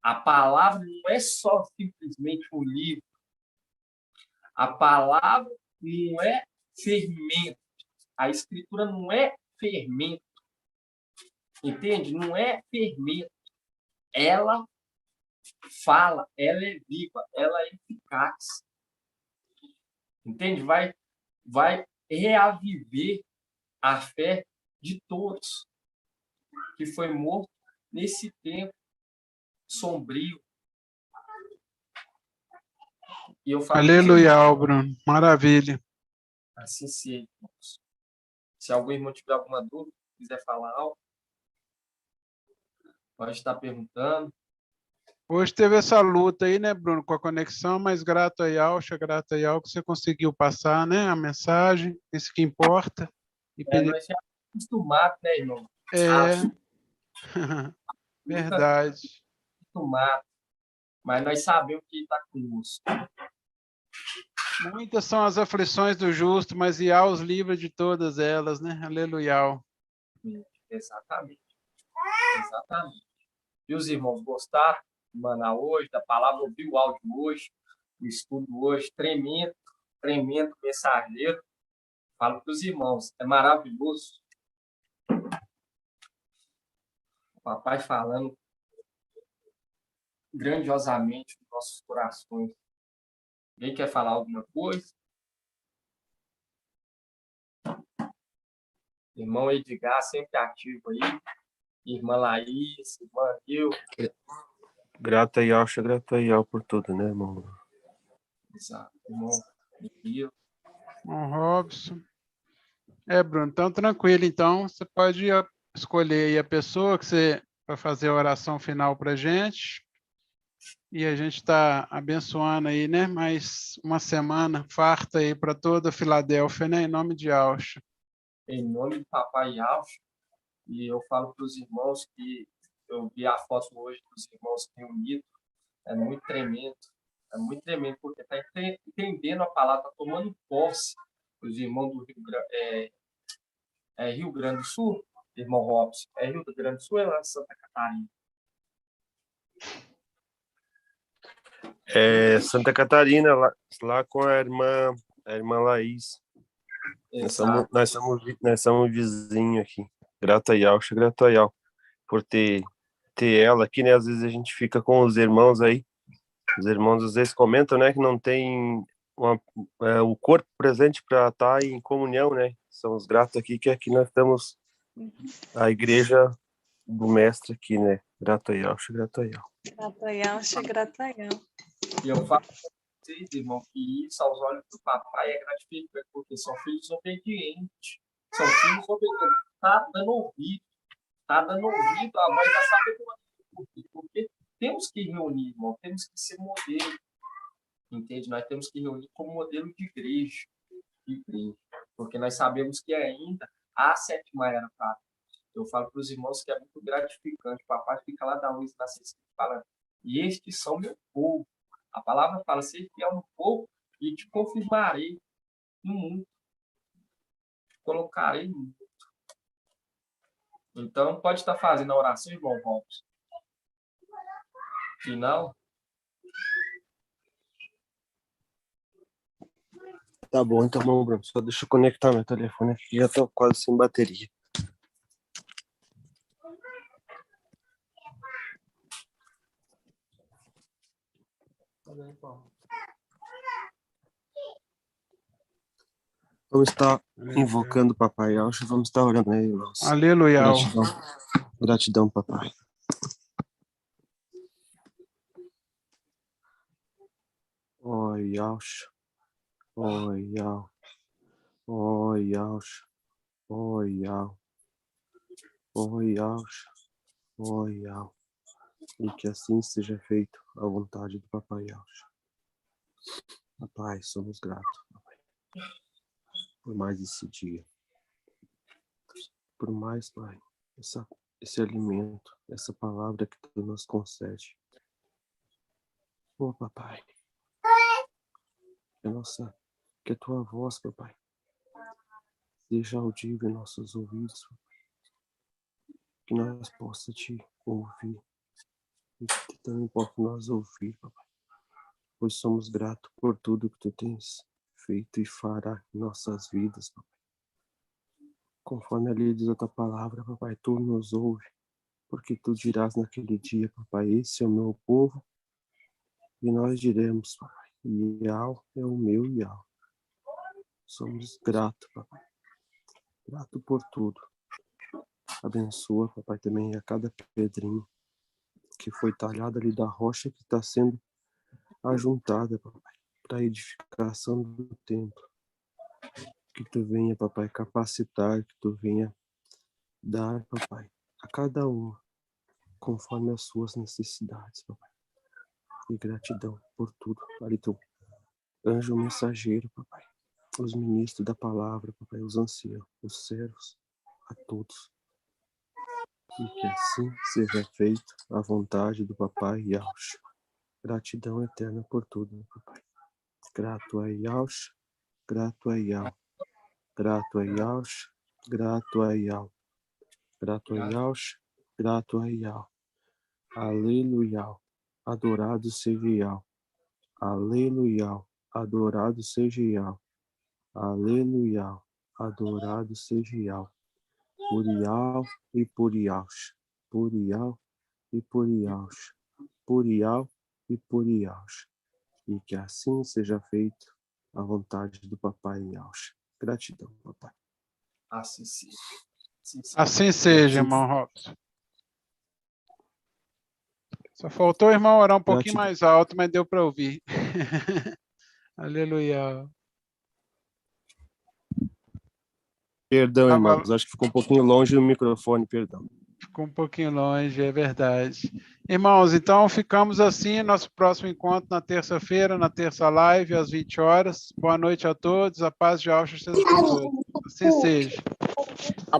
S2: A palavra não é só simplesmente um livro. A palavra não é fermento. A escritura não é fermento. Entende? Não é fermento. Ela fala, ela é viva, ela é eficaz. Entende? Vai reaviver a fé de todos que foi morto nesse tempo sombrio. E eu falo,
S1: aleluia, Bruno. Maravilha.
S2: Assim seja, irmãos. Se algum irmão tiver alguma dúvida, quiser falar algo, pode estar perguntando.
S1: Hoje teve essa luta aí, né, Bruno, com a conexão, mas grato a Yalcha, grato a Yal, que você conseguiu passar, né, a mensagem, isso que importa.
S2: E nós já estamos acostumados, né, irmão?
S1: Verdade.
S2: Acostumado. Mas nós sabemos que está conosco.
S1: Muitas são as aflições do justo, mas Yal os livra de todas elas, né? Aleluia.
S2: Exatamente. Exatamente. E os irmãos gostaram de maná hoje, da palavra, ouviu o áudio hoje, o estudo hoje, tremendo mensageiro. Falo para os irmãos, é maravilhoso. O papai falando grandiosamente nos nossos corações. Alguém quer falar alguma coisa? Irmão Edgar, sempre ativo aí. Irmã Laís, irmã Gil.
S12: Grata e Alcha, grata e Al por tudo, né, irmão?
S2: Exato. Irmão Gil.
S1: Irmão Robson. Bruno, então tranquilo, então. Você pode escolher aí a pessoa que você vai fazer a oração final para a gente. E a gente está abençoando aí, né? Mais uma semana farta aí para toda a Filadélfia, né? Em nome de Alcha.
S2: Em nome do papai Alcha. E eu falo para os irmãos que eu vi a foto hoje dos irmãos reunidos. É muito tremendo, porque está entendendo a palavra, está tomando posse. Os irmãos do Rio Grande do Sul, irmão Robson, é Rio Grande do Sul ou é lá de Santa Catarina?
S12: É Santa Catarina, lá com a irmã Laís. Nós somos vizinhos aqui. Grata a Yalcha, grata a Yal por ter ela aqui, né? Às vezes a gente fica com os irmãos aí. Os irmãos às vezes comentam, né, que não tem o corpo presente para estar em comunhão, né? Somos gratos aqui, que aqui nós estamos a igreja do mestre aqui, né? Grata a Yalcha, grata a Yal.
S7: Grata a Yalcha, grata a Yal.
S2: E eu falo para vocês, irmão, que isso aos olhos do papai é gratificante, porque são filhos obedientes. São filhos obedientes. Tá dando ouvido, a voz da sabedoria. Porque temos que reunir, irmão, temos que ser modelo. Entende? Nós temos que reunir como modelo de igreja. e brinde, porque nós sabemos que ainda há sétima era para. Eu falo para os irmãos que é muito gratificante. O papai fica lá da luz na sessão e fala: e estes são meu povo. A palavra fala: seja fiel no pouco e te confirmarei no mundo. Te colocarei no mundo. Então, pode estar fazendo a oração, irmão Robson. Final.
S12: Tá bom, então, bom, Bruno. Só deixa eu conectar meu telefone aqui, já tô quase sem bateria. Vamos estar invocando o Papai Yaucha, vamos estar orando aí, irmãos.
S1: Aleluia.
S12: Gratidão. Gratidão, papai. Oi, Yaucha. Oi, Yau. Oi, Yaucha. Oi, Yau. Oi, Yaucha. Oi, Yau. E que assim seja feito a vontade do Papai Yaucha. Papai, somos gratos, papai, por mais esse dia. Por mais, Pai, esse alimento, essa palavra que Tu nos concede. Oh, papai. Que a Tua voz, papai, seja audível em nossos ouvidos, papai. Que nós possamos Te ouvir. E que também possamos nós ouvir, papai. Pois somos gratos por tudo que Tu tens feito e fará em nossas vidas, papai. Conforme ali diz a Tua palavra, papai, Tu nos ouve, porque Tu dirás naquele dia, papai, esse é o meu povo, e nós diremos, papai, Iau é o meu Iau. Somos gratos, papai, grato por tudo. Abençoa, papai, também a cada pedrinho que foi talhada ali da rocha que está sendo ajuntada, papai, para a edificação do templo. Que Tu venha, papai, capacitar, que Tu venha dar, papai, a cada um, conforme as suas necessidades, papai. E gratidão por tudo. Ali Teu anjo mensageiro, papai. Os ministros da palavra, papai, os anciãos, os servos, a todos. E que assim seja feito a vontade do Papai Yaucha. Gratidão eterna por tudo, papai. Grato a Yaucha, grato a Yau. Grato a Yaucha, grato a Yau. Grato a Yaucha, grato a Yau. Aleluia. Adorado seja Yau. Aleluia. Adorado seja Yau. Aleluia. Adorado seja Yau. Por Yau e por Yaucha. Por Yau e por Yaucha. Por Yau e por Yaucha. E que assim seja feito a vontade do Papai Yaucha. Gratidão, papai.
S2: Assim seja.
S1: Assim seja, irmão Robson. Só faltou o irmão orar um pouquinho mais alto, mas deu para ouvir. Aleluia.
S12: Perdão, irmãos, acho que ficou um pouquinho longe do microfone, perdão.
S1: Ficou um pouquinho longe, é verdade. Irmãos, então ficamos assim, nosso próximo encontro na terça-feira, na terça live, às 20 horas. Boa noite a todos, a paz de Yaucha seja com todos. Assim seja.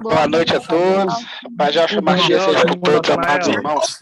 S9: Boa noite a todos, a paz de Yaucha seja com todos, amados irmãos.